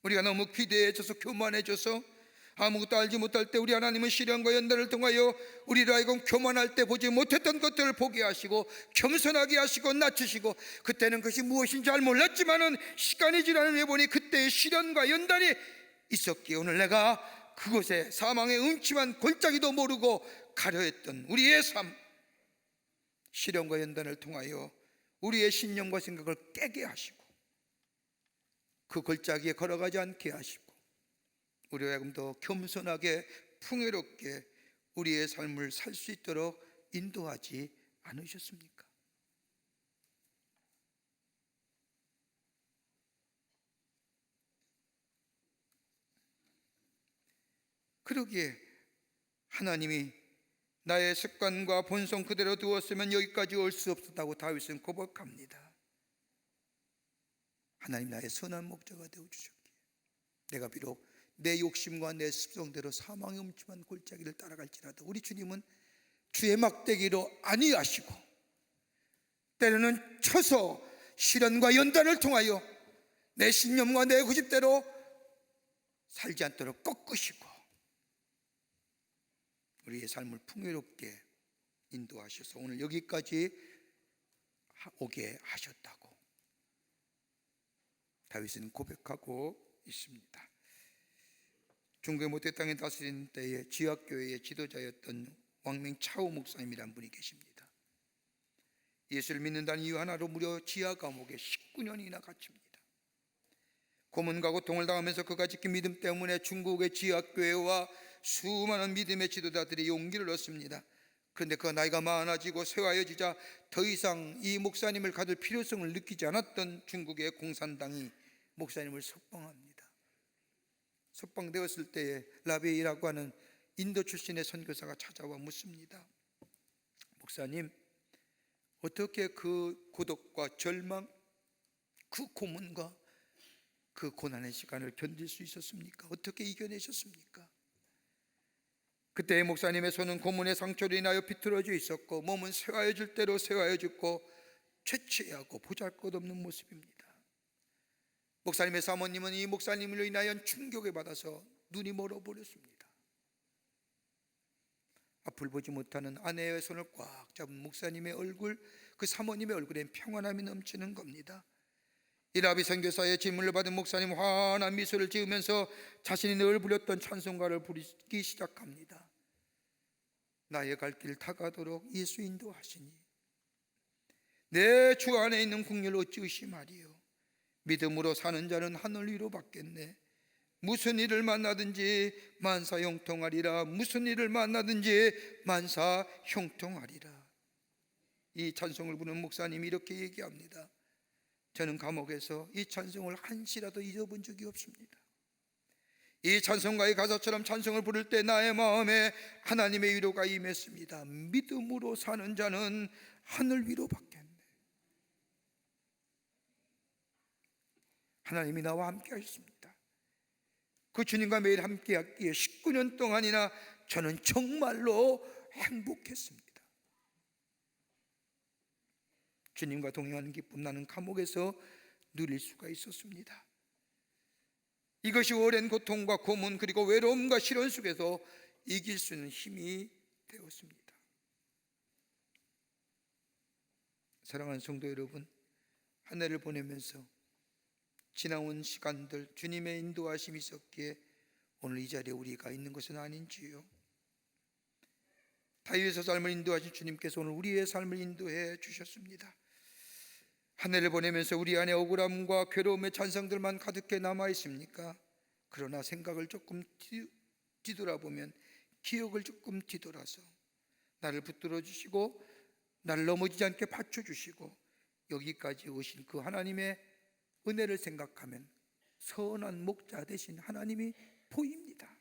우리가 너무 기대해져서 교만해져서 아무것도 알지 못할 때 우리 하나님은 시련과 연단을 통하여 우리로 하여금 교만할 때 보지 못했던 것들을 보게 하시고 겸손하게 하시고 낮추시고, 그때는 그것이 무엇인지 잘 몰랐지만은 시간이 지나는 후에 보니 그때의 시련과 연단이 있었기에 오늘 내가 그곳에 사망의 음침한 골짜기도 모르고 가려했던 우리의 삶, 시련과 연단을 통하여 우리의 신념과 생각을 깨게 하시고 그 골짜기에 걸어가지 않게 하시고 우리가 하여금 더 겸손하게 풍요롭게 우리의 삶을 살 수 있도록 인도하지 않으셨습니까? 그러기에 하나님이 나의 습관과 본성 그대로 두었으면 여기까지 올 수 없었다고 다윗은 고백합니다. 하나님 나의 선한 목자가 되어주셨기에 내가 비록 내 욕심과 내 습성대로 사망의 음침한 골짜기를 따라갈지라도 우리 주님은 주의 막대기로 안위하시고 때로는 쳐서 시련과 연단을 통하여 내 신념과 내 고집대로 살지 않도록 꺾으시고 우리의 삶을 풍요롭게 인도하셔서 오늘 여기까지 오게 하셨다고 다윗은 고백하고 있습니다. 중국의 모태 땅에 다스린 때에 지하교회의 지도자였던 왕명 차오 목사님이라는 분이 계십니다. 예수를 믿는다는 이유 하나로 무려 지하 감옥에 19년이나 갇힙니다. 고문과 고통을 당하면서 그가 지킨 믿음 때문에 중국의 지하교회와 수많은 믿음의 지도자들이 용기를 얻습니다. 그런데 그가 나이가 많아지고 쇠하여지자 더 이상 이 목사님을 가둘 필요성을 느끼지 않았던 중국의 공산당이 목사님을 석방합니다. 석방되었을 때에 라베이라고 하는 인도 출신의 선교사가 찾아와 묻습니다. 목사님, 어떻게 그 고독과 절망, 그 고문과 그 고난의 시간을 견딜 수 있었습니까? 어떻게 이겨내셨습니까? 그때 목사님의 손은 고문의 상처로 인하여 비틀어져 있었고 몸은 쇠하여질 대로 쇠하여졌고 죄취하고 보잘것없는 모습입니다. 목사님의 사모님은 이 목사님으로 인하여 충격을 받아서 눈이 멀어버렸습니다. 앞을 보지 못하는 아내의 손을 꽉 잡은 목사님의 얼굴, 그 사모님의 얼굴엔 평안함이 넘치는 겁니다. 이라비 선교사의 질문을 받은 목사님 환한 미소를 지으면서 자신이 늘 부렸던 찬송가를 부르기 시작합니다. 나의 갈 길 다가도록 예수 인도하시니 내 주 안에 있는 국률 어찌 의심하리요. 믿음으로 사는 자는 하늘 위로 받겠네. 무슨 일을 만나든지 만사 형통하리라. 무슨 일을 만나든지 만사 형통하리라. 이 찬송을 부르는 목사님이 이렇게 얘기합니다. 저는 감옥에서 이 찬송을 한시라도 잊어본 적이 없습니다. 이 찬송가의 가사처럼 찬송을 부를 때 나의 마음에 하나님의 위로가 임했습니다. 믿음으로 사는 자는 하늘 위로 받겠네. 하나님이 나와 함께 하셨습니다. 그 주님과 매일 함께 하기에 19년 동안이나 저는 정말로 행복했습니다. 주님과 동행하는 기쁨, 나는 감옥에서 누릴 수가 있었습니다. 이것이 오랜 고통과 고문 그리고 외로움과 시련 속에서 이길 수 있는 힘이 되었습니다. 사랑하는 성도 여러분, 한 해를 보내면서 지나온 시간들 주님의 인도하심이 있었기에 오늘 이 자리에 우리가 있는 것은 아닌지요. 다윗의 삶을 인도하신 주님께서 오늘 우리의 삶을 인도해 주셨습니다. 한 해를 보내면서 우리 안에 억울함과 괴로움의 잔상들만 가득해 남아 있습니까? 그러나 생각을 조금 뒤돌아보면, 기억을 조금 뒤돌아서 나를 붙들어 주시고 나를 넘어지지 않게 받쳐주시고 여기까지 오신 그 하나님의 은혜를 생각하면 선한 목자 되신 하나님이 보입니다.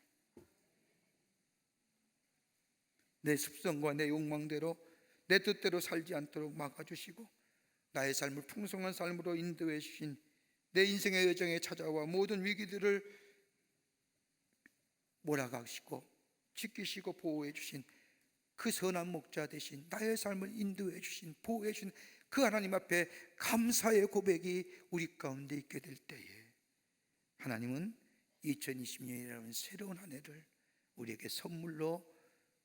내 습성과 내 욕망대로 내 뜻대로 살지 않도록 막아주시고 나의 삶을 풍성한 삶으로 인도해 주신 내 인생의 여정에 찾아와 모든 위기들을 몰아가시고 지키시고 보호해 주신 그 선한 목자 되신 나의 삶을 인도해 주신 보호해 주신 그 하나님 앞에 감사의 고백이 우리 가운데 있게 될 때에 하나님은 2020년이라는 새로운 한 해를 우리에게 선물로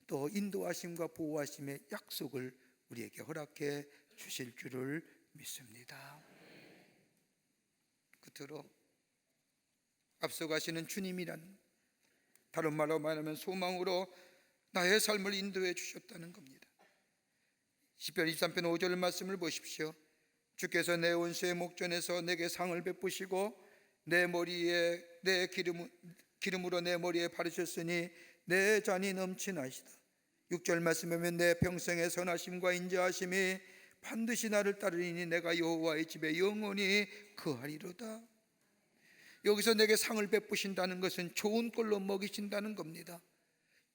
또 인도하심과 보호하심의 약속을 우리에게 허락해 주실 줄을 믿습니다. 끝으로 앞서가시는 주님이란 다른 말로 말하면 소망으로 나의 삶을 인도해 주셨다는 겁니다. 시편 23편 5절 말씀을 보십시오. 주께서 내 원수의 목전에서 내게 상을 베푸시고 내 머리에 내 기름으로 내 머리에 바르셨으니 내 잔이 넘치나이다. 6절 말씀에 보면 내 평생의 선하심과 인자하심이 반드시 나를 따르리니 내가 여호와의 집에 영원히 거하리로다. 여기서 내게 상을 베푸신다는 것은 좋은 꼴로 먹이신다는 겁니다.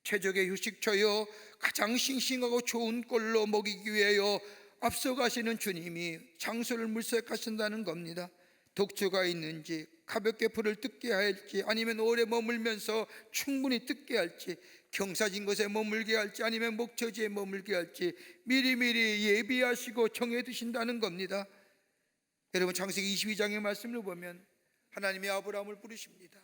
최적의 휴식처요 가장 싱싱하고 좋은 꼴로 먹이기 위하여 앞서가시는 주님이 장소를 물색하신다는 겁니다. 독주가 있는지 가볍게 불을 뜯게 할지 아니면 오래 머물면서 충분히 뜯게 할지 경사진 곳에 머물게 할지 아니면 목처지에 머물게 할지 미리미리 예비하시고 정해 두신다는 겁니다. 여러분 창세기 22장의 말씀을 보면 하나님이 아브라함을 부르십니다.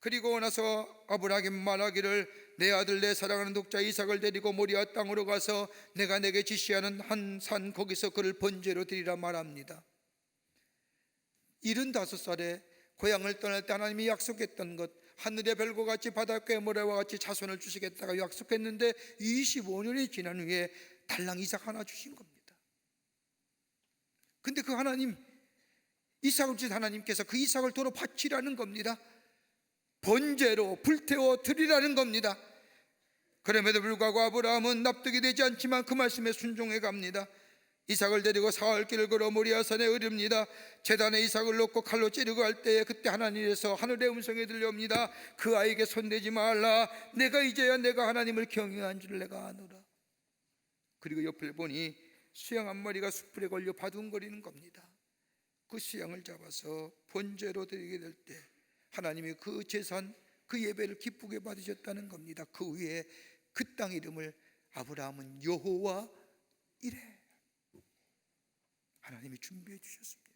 그리고 나서 아브라함에게 말하기를 내 아들 내 사랑하는 독자 이삭을 데리고 모리아 땅으로 가서 내가 내게 지시하는 한 산 거기서 그를 번제로 드리라 말합니다. 75살에 고향을 떠날 때 하나님이 약속했던 것, 하늘의 별과 같이 바닷가의 모래와 같이 자손을 주시겠다고 약속했는데 25년이 지난 후에 달랑 이삭 하나 주신 겁니다. 근데 그 하나님, 이삭을 주신 하나님께서 그 이삭을 도로 바치라는 겁니다. 번제로 불태워 드리라는 겁니다. 그럼에도 불구하고 아브라함은 납득이 되지 않지만 그 말씀에 순종해 갑니다. 이삭을 데리고 사흘 길을 걸어 모리아산에 이릅니다. 제단에 이삭을 놓고 칼로 찌르고 할 때에 그때 하나님께서 하늘의 음성이 들려옵니다. 그 아이에게 손대지 말라. 내가 이제야 내가 하나님을 경외한 줄 내가 아노라. 그리고 옆을 보니 수양 한 마리가 숯불에 걸려 바둥거리는 겁니다. 그 수양을 잡아서 번제로 드리게 될 때 하나님이 그 제산, 그 예배를 기쁘게 받으셨다는 겁니다. 그 후에 그 땅 이름을 아브라함은 여호와 이래. 하나님이 준비해 주셨습니다.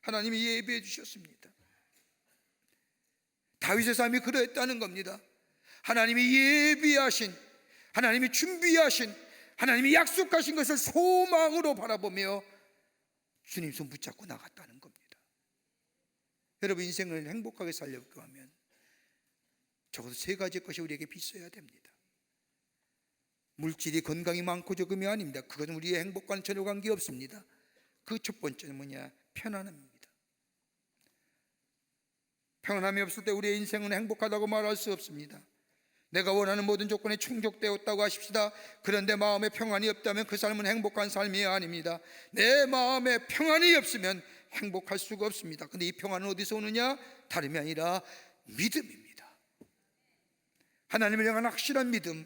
하나님이 예배해 주셨습니다. 다윗의 삶이 그러했다는 겁니다. 하나님이 예비하신, 하나님이 준비하신, 하나님이 약속하신 것을 소망으로 바라보며 주님 손 붙잡고 나갔다는 겁니다. 여러분, 인생을 행복하게 살려고 하면 적어도 세 가지 것이 우리에게 비서야 됩니다. 물질이, 건강이 많고 적음이 아닙니다. 그것은 우리의 행복과는 전혀 관계없습니다. 그 첫 번째는 뭐냐? 편안함입니다. 평안함이 없을 때 우리의 인생은 행복하다고 말할 수 없습니다. 내가 원하는 모든 조건이 충족되었다고 하십시다. 그런데 마음에 평안이 없다면 그 삶은 행복한 삶이 아닙니다. 내 마음에 평안이 없으면 행복할 수가 없습니다. 근데 이 평안은 어디서 오느냐? 다름이 아니라 믿음입니다. 하나님을 향한 확실한 믿음,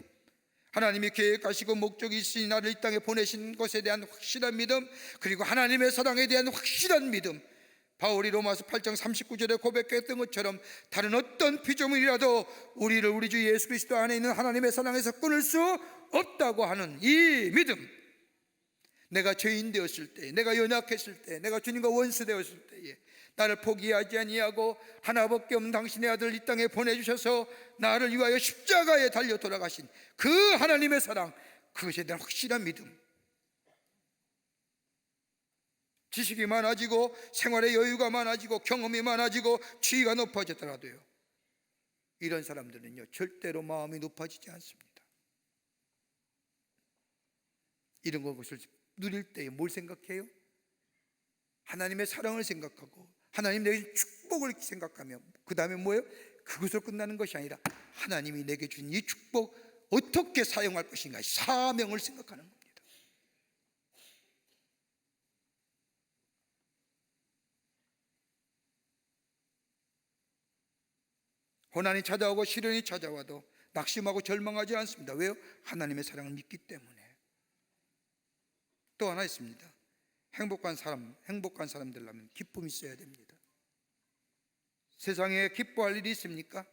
하나님이 계획하시고 목적이 있으니 나를 이 땅에 보내신 것에 대한 확실한 믿음, 그리고 하나님의 사랑에 대한 확실한 믿음. 바울이 로마서 8장 39절에 고백했던 것처럼 다른 어떤 피조물이라도 우리를 우리 주 예수 그리스도 안에 있는 하나님의 사랑에서 끊을 수 없다고 하는 이 믿음. 내가 죄인 되었을 때, 내가 연약했을 때, 내가 주님과 원수 되었을 때에 나를 포기하지 아니하고 하나밖에 없는 당신의 아들을 이 땅에 보내주셔서 나를 위하여 십자가에 달려 돌아가신 그 하나님의 사랑, 그것에 대한 확실한 믿음. 지식이 많아지고 생활의 여유가 많아지고 경험이 많아지고 지위가 높아지더라도요, 이런 사람들은요 절대로 마음이 높아지지 않습니다. 이런 것을 누릴 때에 뭘 생각해요? 하나님의 사랑을 생각하고 하나님 내게 축복을 생각하며, 그 다음에 뭐예요? 그것으로 끝나는 것이 아니라 하나님이 내게 준 이 축복 어떻게 사용할 것인가, 사명을 생각하는 겁니다. 고난이 찾아오고 시련이 찾아와도 낙심하고 절망하지 않습니다. 왜요? 하나님의 사랑을 믿기 때문에. 또 하나 있습니다. 행복한 사람들라면 기쁨이 있어야 됩니다. 세상에 기뻐할 일이 있습니까?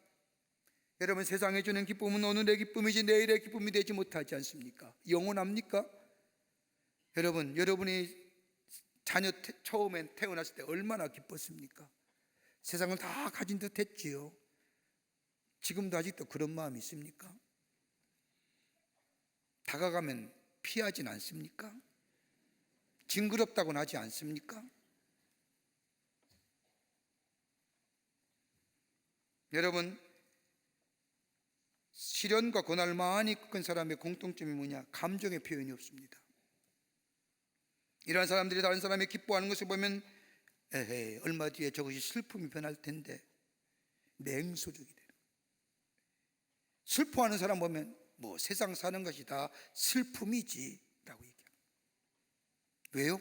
여러분, 세상에 주는 기쁨은 오늘의 기쁨이지 내일의 기쁨이 되지 못하지 않습니까? 영원합니까? 여러분, 여러분이 자녀 처음엔 태어났을 때 얼마나 기뻤습니까? 세상을 다 가진 듯 했지요. 지금도 아직도 그런 마음이 있습니까? 다가가면 피하진 않습니까? 징그럽다고는 하지 않습니까? 여러분, 시련과 고난을 많이 겪은 사람의 공통점이 뭐냐? 감정의 표현이 없습니다. 이러한 사람들이 다른 사람이 기뻐하는 것을 보면 에헤이, 얼마 뒤에 저것이 슬픔이 변할 텐데 냉소적이 돼요. 슬퍼하는 사람 보면 뭐 세상 사는 것이 다 슬픔이지 라고 얘기합니다. 왜요?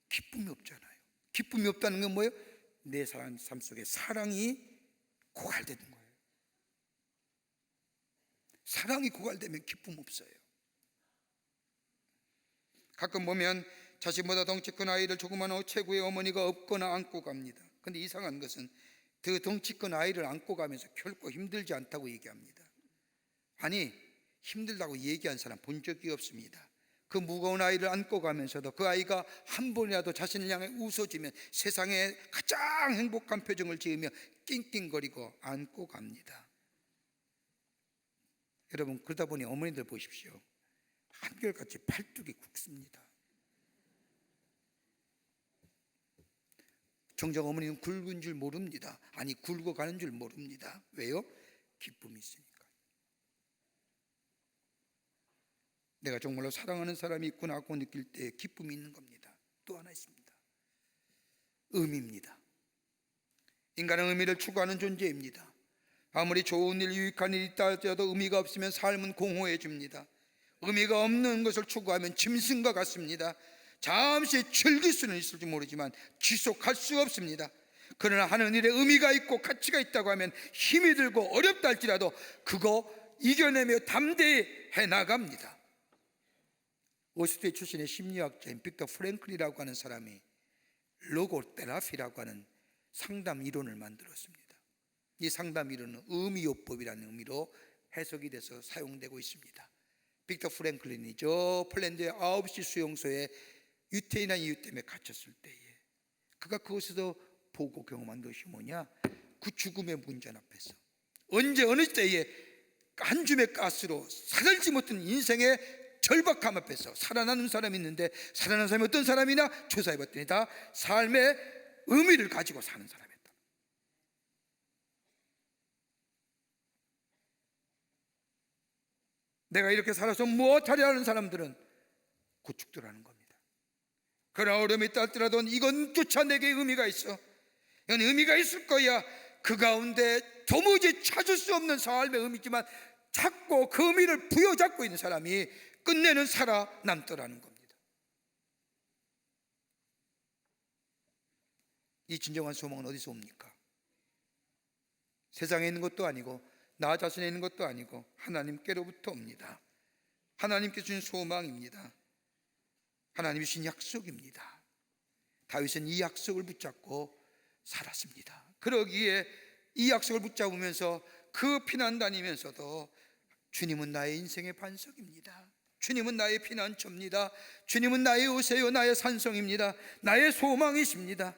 기쁨이 없잖아요. 기쁨이 없다는 건 뭐예요? 내 삶 속에 사랑이 고갈되는 거예요. 사랑이 고갈되면 기쁨 없어요. 가끔 보면 자신보다 덩치 큰 아이를 조그마한 어체구의 어머니가 업거나 안고 갑니다. 그런데 이상한 것은 그 덩치 큰 아이를 안고 가면서 결코 힘들지 않다고 얘기합니다. 아니, 힘들다고 얘기한 사람 본 적이 없습니다. 그 무거운 아이를 안고 가면서도 그 아이가 한 번이라도 자신을 향해 웃어주면 세상에 가장 행복한 표정을 지으며 낑낑거리고 안고 갑니다. 여러분, 그러다 보니 어머니들 보십시오. 한결같이 팔뚝이 굵습니다. 정작 어머니는 굵은 줄 모릅니다. 아니, 굵어가는 줄 모릅니다. 왜요? 기쁨이 있으니까. 내가 정말로 사랑하는 사람이 있구나 하고 느낄 때 기쁨이 있는 겁니다. 또 하나 있습니다. 의미입니다. 인간은 의미를 추구하는 존재입니다. 아무리 좋은 일, 유익한 일이 있다 하더라도 의미가 없으면 삶은 공허해집니다. 의미가 없는 것을 추구하면 짐승과 같습니다. 잠시 즐길 수는 있을지 모르지만 지속할 수 없습니다. 그러나 하는 일에 의미가 있고 가치가 있다고 하면 힘이 들고 어렵다 할지라도 그거 이겨내며 담대히 해나갑니다. 오스트리아 출신의 심리학자인 빅터 프랭클이라고 하는 사람이 로고테라피라고 하는 상담 이론을 만들었습니다. 이 상담 이론은 의미요법이라는 의미로 해석이 돼서 사용되고 있습니다. 빅터 프랭클린이 저 폴란드의 9시 수용소에 유태인한 이유 때문에 갇혔을 때에 그가 그것에서 보고 경험한 것이 뭐냐? 그 죽음의 문전 앞에서 언제 어느 때에 한 줌의 가스로 사달지 못한 인생의 절박함 앞에서 살아나는 사람이 있는데, 살아나는 사람이 어떤 사람이냐? 조사해봤더니 다 삶의 의미를 가지고 사는 사람이었다. 내가 이렇게 살아서 무엇하려 하는 사람들은 구축들하는 겁니다. 그러나 어려움이 있다 할지라도 이건조차 내게 의미가 있어, 이건 의미가 있을 거야. 그 가운데 도무지 찾을 수 없는 삶의 의미지만 찾고 그 의미를 부여잡고 있는 사람이 끝내는 살아남더라는 겁니다. 이 진정한 소망은 어디서 옵니까? 세상에 있는 것도 아니고 나 자신에 있는 것도 아니고 하나님께로부터 옵니다. 하나님께 주신 소망입니다. 하나님이 주신 약속입니다. 다윗은 이 약속을 붙잡고 살았습니다. 그러기에 이 약속을 붙잡으면서 그 피난 다니면서도 주님은 나의 인생의 반석입니다. 주님은 나의 피난처입니다. 주님은 나의 요새요 나의 산성입니다. 나의 소망이십니다.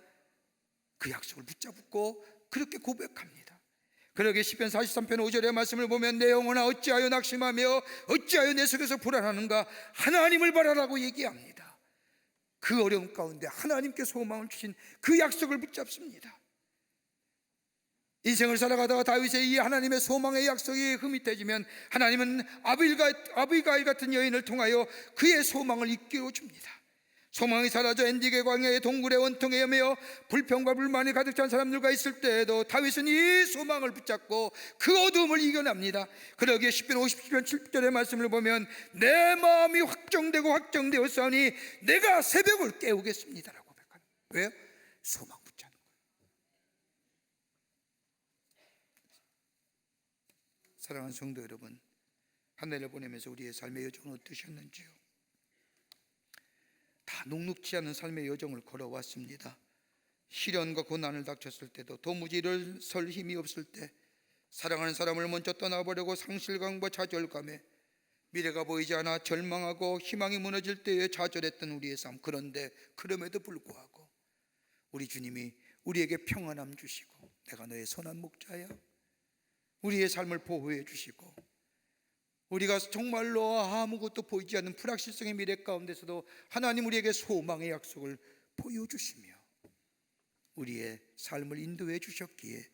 그 약속을 붙잡고 그렇게 고백합니다. 그러기에 시편 43편 5절의 말씀을 보면 내 영혼아 어찌하여 낙심하며 어찌하여 내 속에서 불안하는가, 하나님을 바라라고 얘기합니다. 그 어려움 가운데 하나님께 소망을 주신 그 약속을 붙잡습니다. 인생을 살아가다가 다윗의 이 하나님의 소망의 약속이 흐뭇해지면 하나님은 아비가일 같은 여인을 통하여 그의 소망을 이끌어 줍니다. 소망이 사라져 엔디게 광야의 동굴의 원통에 헤매어 불평과 불만이 가득 찬 사람들과 있을 때에도 다윗은 이 소망을 붙잡고 그 어두움을 이겨냅니다. 그러기에 시편 50편 7절의 말씀을 보면 내 마음이 확정되었사오니 내가 새벽을 깨우겠습니다라고 고백합니다. 왜요? 소망 붙잡는 거예요. 사랑하는 성도 여러분, 한 해를 보내면서 우리의 삶의 여정은 어떠셨는지요? 다 녹록지 않은 삶의 여정을 걸어왔습니다. 시련과 고난을 닥쳤을 때도 도무지 일어설 힘이 없을 때, 사랑하는 사람을 먼저 떠나보려고 상실감과 좌절감에 미래가 보이지 않아 절망하고 희망이 무너질 때에 좌절했던 우리의 삶. 그런데 그럼에도 불구하고 우리 주님이 우리에게 평안함 주시고 내가 너의 선한 목자야, 우리의 삶을 보호해 주시고 우리가 정말로 아무것도 보이지 않는 불확실성의 미래 가운데서도 하나님 우리에게 소망의 약속을 보여주시며 우리의 삶을 인도해 주셨기에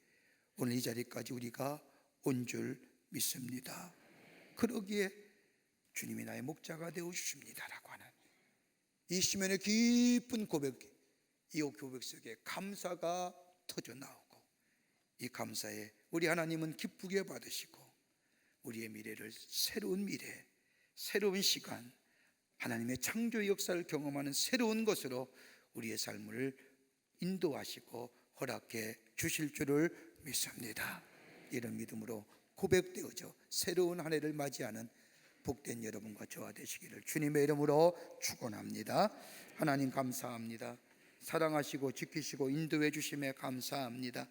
오늘 이 자리까지 우리가 온 줄 믿습니다. 그러기에 주님이 나의 목자가 되어 주십니다라고 하는 이 시면의 깊은 고백, 이 고백 속에 감사가 터져 나오고, 이 감사에 우리 하나님은 기쁘게 받으시고 우리의 미래를 새로운 미래, 새로운 시간, 하나님의 창조의 역사를 경험하는 새로운 것으로 우리의 삶을 인도하시고 허락해 주실 줄을 믿습니다. 이런 믿음으로 고백되어져 새로운 한 해를 맞이하는 복된 여러분과 저와 되시기를 주님의 이름으로 축원합니다. 하나님 감사합니다. 사랑하시고 지키시고 인도해 주심에 감사합니다.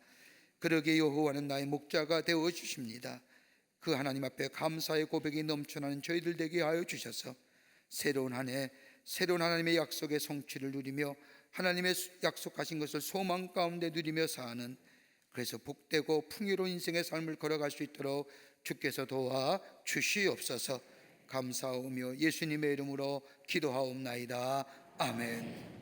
그러기에 여호와는 나의 목자가 되어 주십니다. 그 하나님 앞에 감사의 고백이 넘쳐나는 저희들 되게 하여 주셔서 새로운 한 해, 새로운 하나님의 약속의 성취를 누리며 하나님의 약속하신 것을 소망 가운데 누리며 사는, 그래서 복되고 풍요로운 인생의 삶을 걸어갈 수 있도록 주께서 도와 주시옵소서. 감사하오며 예수님의 이름으로 기도하옵나이다. 아멘.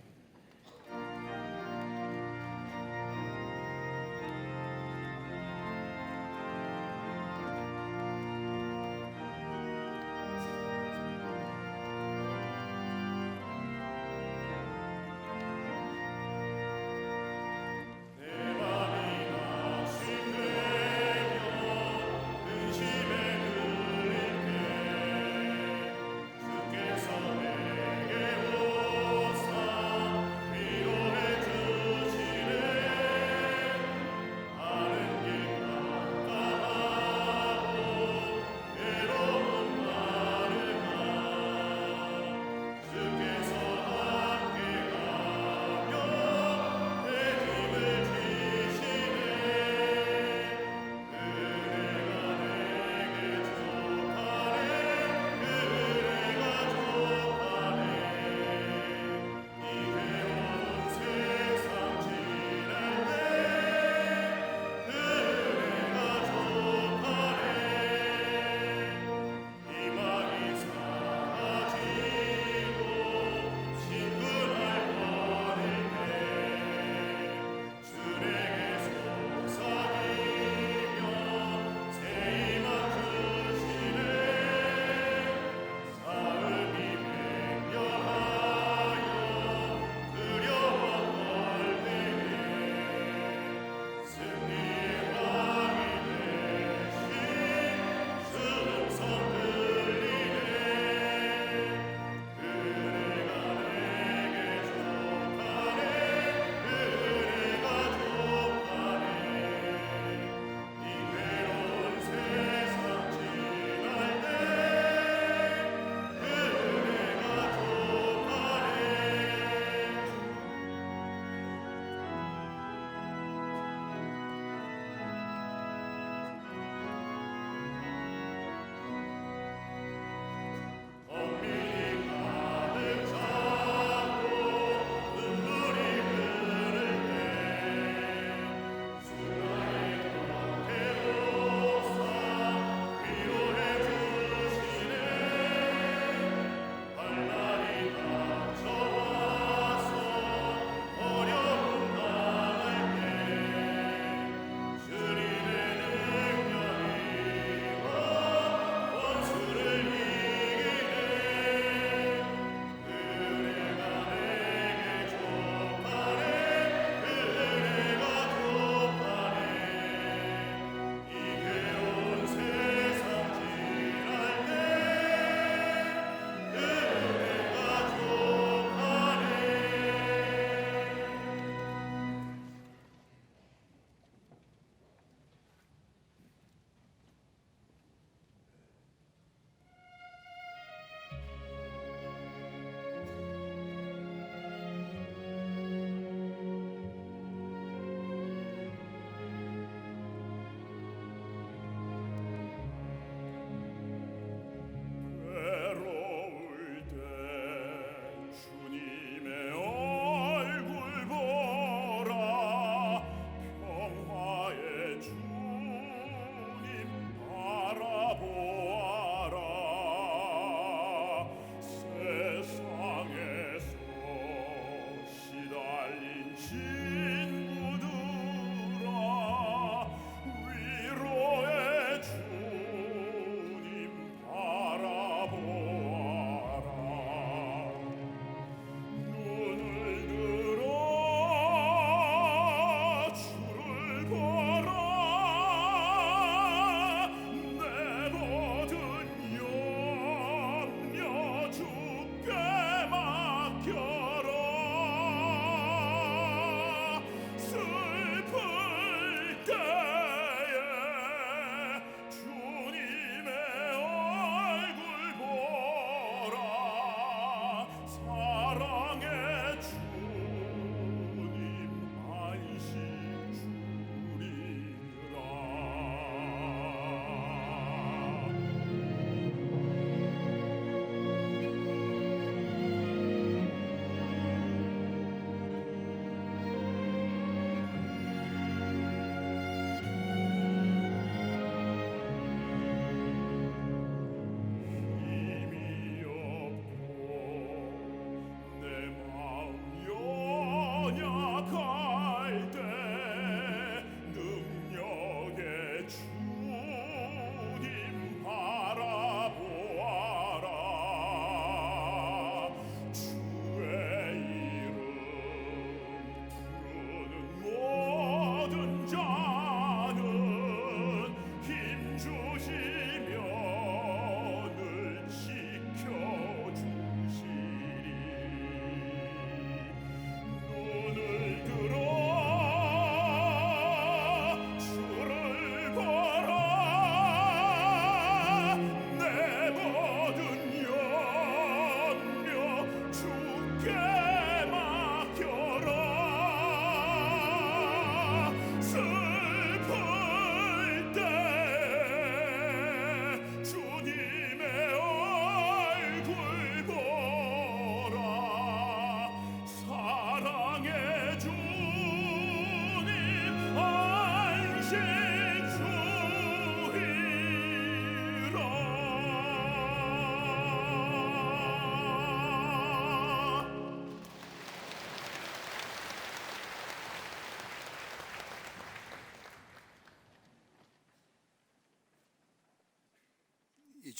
주께서 내게 오사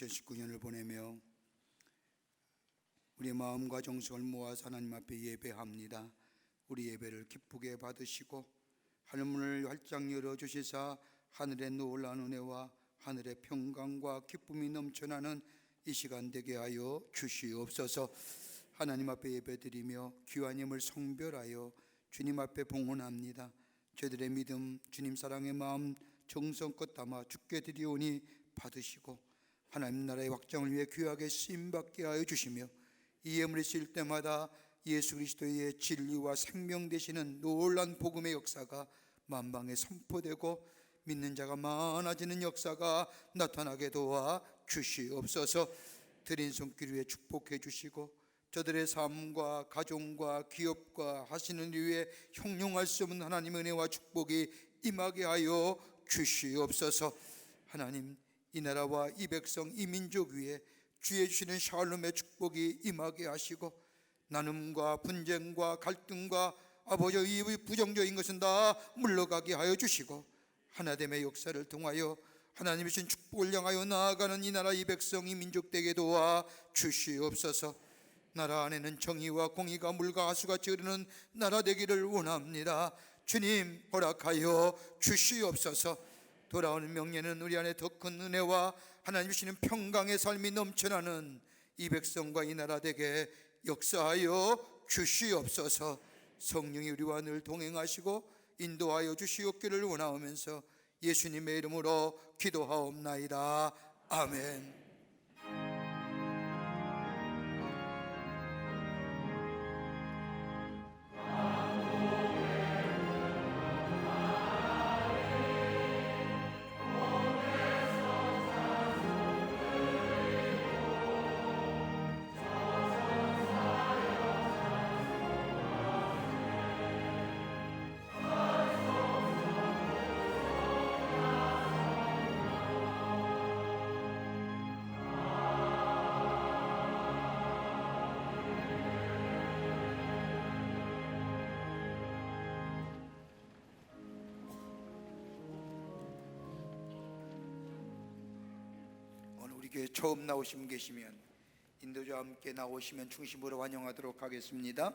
2019년을 보내며 우리의 마음과 정성을 모아서 하나님 앞에 예배합니다. 우리 예배를 기쁘게 받으시고 하늘문을 활짝 열어주시사 하늘의 놀라운 은혜와 하늘의 평강과 기쁨이 넘쳐나는 이 시간 되게 하여 주시옵소서. 하나님 앞에 예배드리며 귀한 힘을 성별하여 주님 앞에 봉헌합니다. 저희들의 믿음, 주님 사랑의 마음 정성껏 담아 주께 드리오니 받으시고 하나님 나라의 확장을 위해 귀하게 쓰임받게 하여 주시며 이 예물이 쓰일 때마다 예수 그리스도의 진리와 생명 되시는 놀라운 복음의 역사가 만방에 선포되고 믿는 자가 많아지는 역사가 나타나게 도와 주시옵소서. 드린 손길 위에 축복해 주시고 저들의 삶과 가정과 기업과 하시는 일 위에 형용할 수 없는 하나님의 은혜와 축복이 임하게 하여 주시옵소서. 하나님, 이 나라와 이 백성 이 민족 위에 주의 주시는 샬롬의 축복이 임하게 하시고 나눔과 분쟁과 갈등과 아버지의 부정적인 것은 다 물러가게 하여 주시고 하나됨의 역사를 통하여 하나님의 주신 축복을 향하여 나아가는 이 나라 이 백성 이 민족 되게 도와 주시옵소서. 나라 안에는 정의와 공의가 물과 하수같이 흐르는 나라 되기를 원합니다. 주님 허락하여 주시옵소서. 돌아오는 명예는 우리 안에 더 큰 은혜와 하나님 주시는 평강의 삶이 넘쳐나는 이 백성과 이 나라 되게 역사하여 주시옵소서. 성령이 우리와 늘 동행하시고 인도하여 주시옵기를 원하오면서 예수님의 이름으로 기도하옵나이다. 아멘. 교회 처음 나오신 분 계시면 인도자와 함께 나오시면 중심으로 환영하도록 하겠습니다.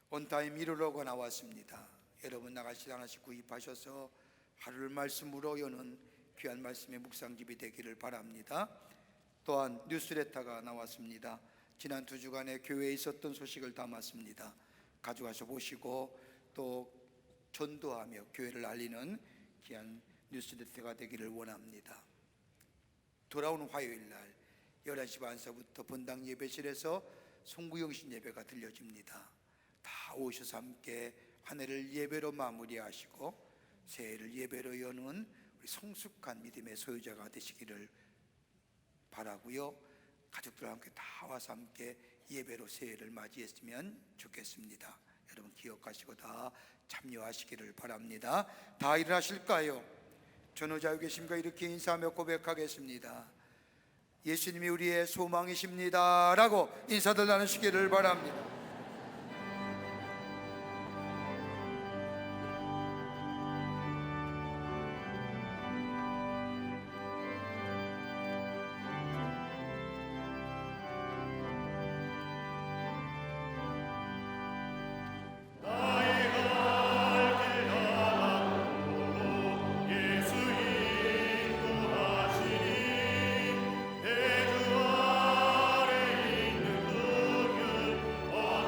온타임 1호로가 나왔습니다. 여러분 나가시다 하나씩 구입하셔서 하루를 말씀으로 여는 귀한 말씀의 묵상집이 되기를 바랍니다. 또한 뉴스레터가 나왔습니다. 지난 2주간의 교회에 있었던 소식을 담았습니다. 가져가서 보시고 또 전도하며 교회를 알리는 귀한 뉴스레터가 되기를 원합니다. 돌아오는 화요일 날 11시 반서부터 본당 예배실에서 송구영신 예배가 들려집니다. 다 오셔서 함께 한 해를 예배로 마무리하시고 새해를 예배로 여는 우리 성숙한 믿음의 소유자가 되시기를 바라고요. 가족들과 함께 다 와서 함께 예배로 새해를 맞이했으면 좋겠습니다. 여러분 기억하시고 다 참여하시기를 바랍니다. 다 일어나실까요? 전후자유 계심과 이렇게 인사하며 고백하겠습니다. 예수님이 우리의 소망이십니다 라고 인사들 나누시기를 바랍니다. 내 주 아래 있는 그는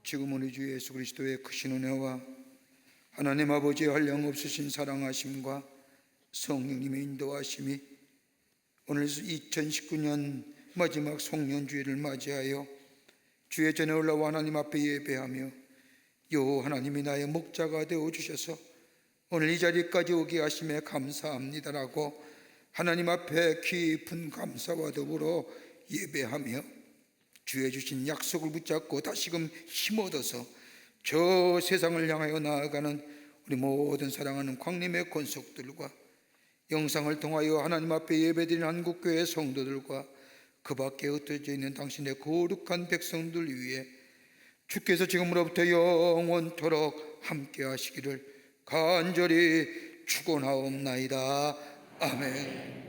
지금 우리 주 예수 그리스도의 크신 은혜와 하나님 아버지의 한량없으신 사랑하심과 성령님의 인도하심이 오늘 2019년 마지막 송년주일을 맞이하여 주의 전에 올라와 하나님 앞에 예배하며 여호와 하나님이 나의 목자가 되어주셔서 오늘 이 자리까지 오게 하심에 감사합니다라고 하나님 앞에 깊은 감사와 더불어 예배하며 주의 주신 약속을 붙잡고 다시금 힘 얻어서 저 세상을 향하여 나아가는 우리 모든 사랑하는 광림의 권속들과 영상을 통하여 하나님 앞에 예배드리는 한국교회 성도들과 그 밖에 흩어져 있는 당신의 거룩한 백성들 위해 주께서 지금으로부터 영원토록 함께 하시기를 간절히 축원하옵나이다. 아멘.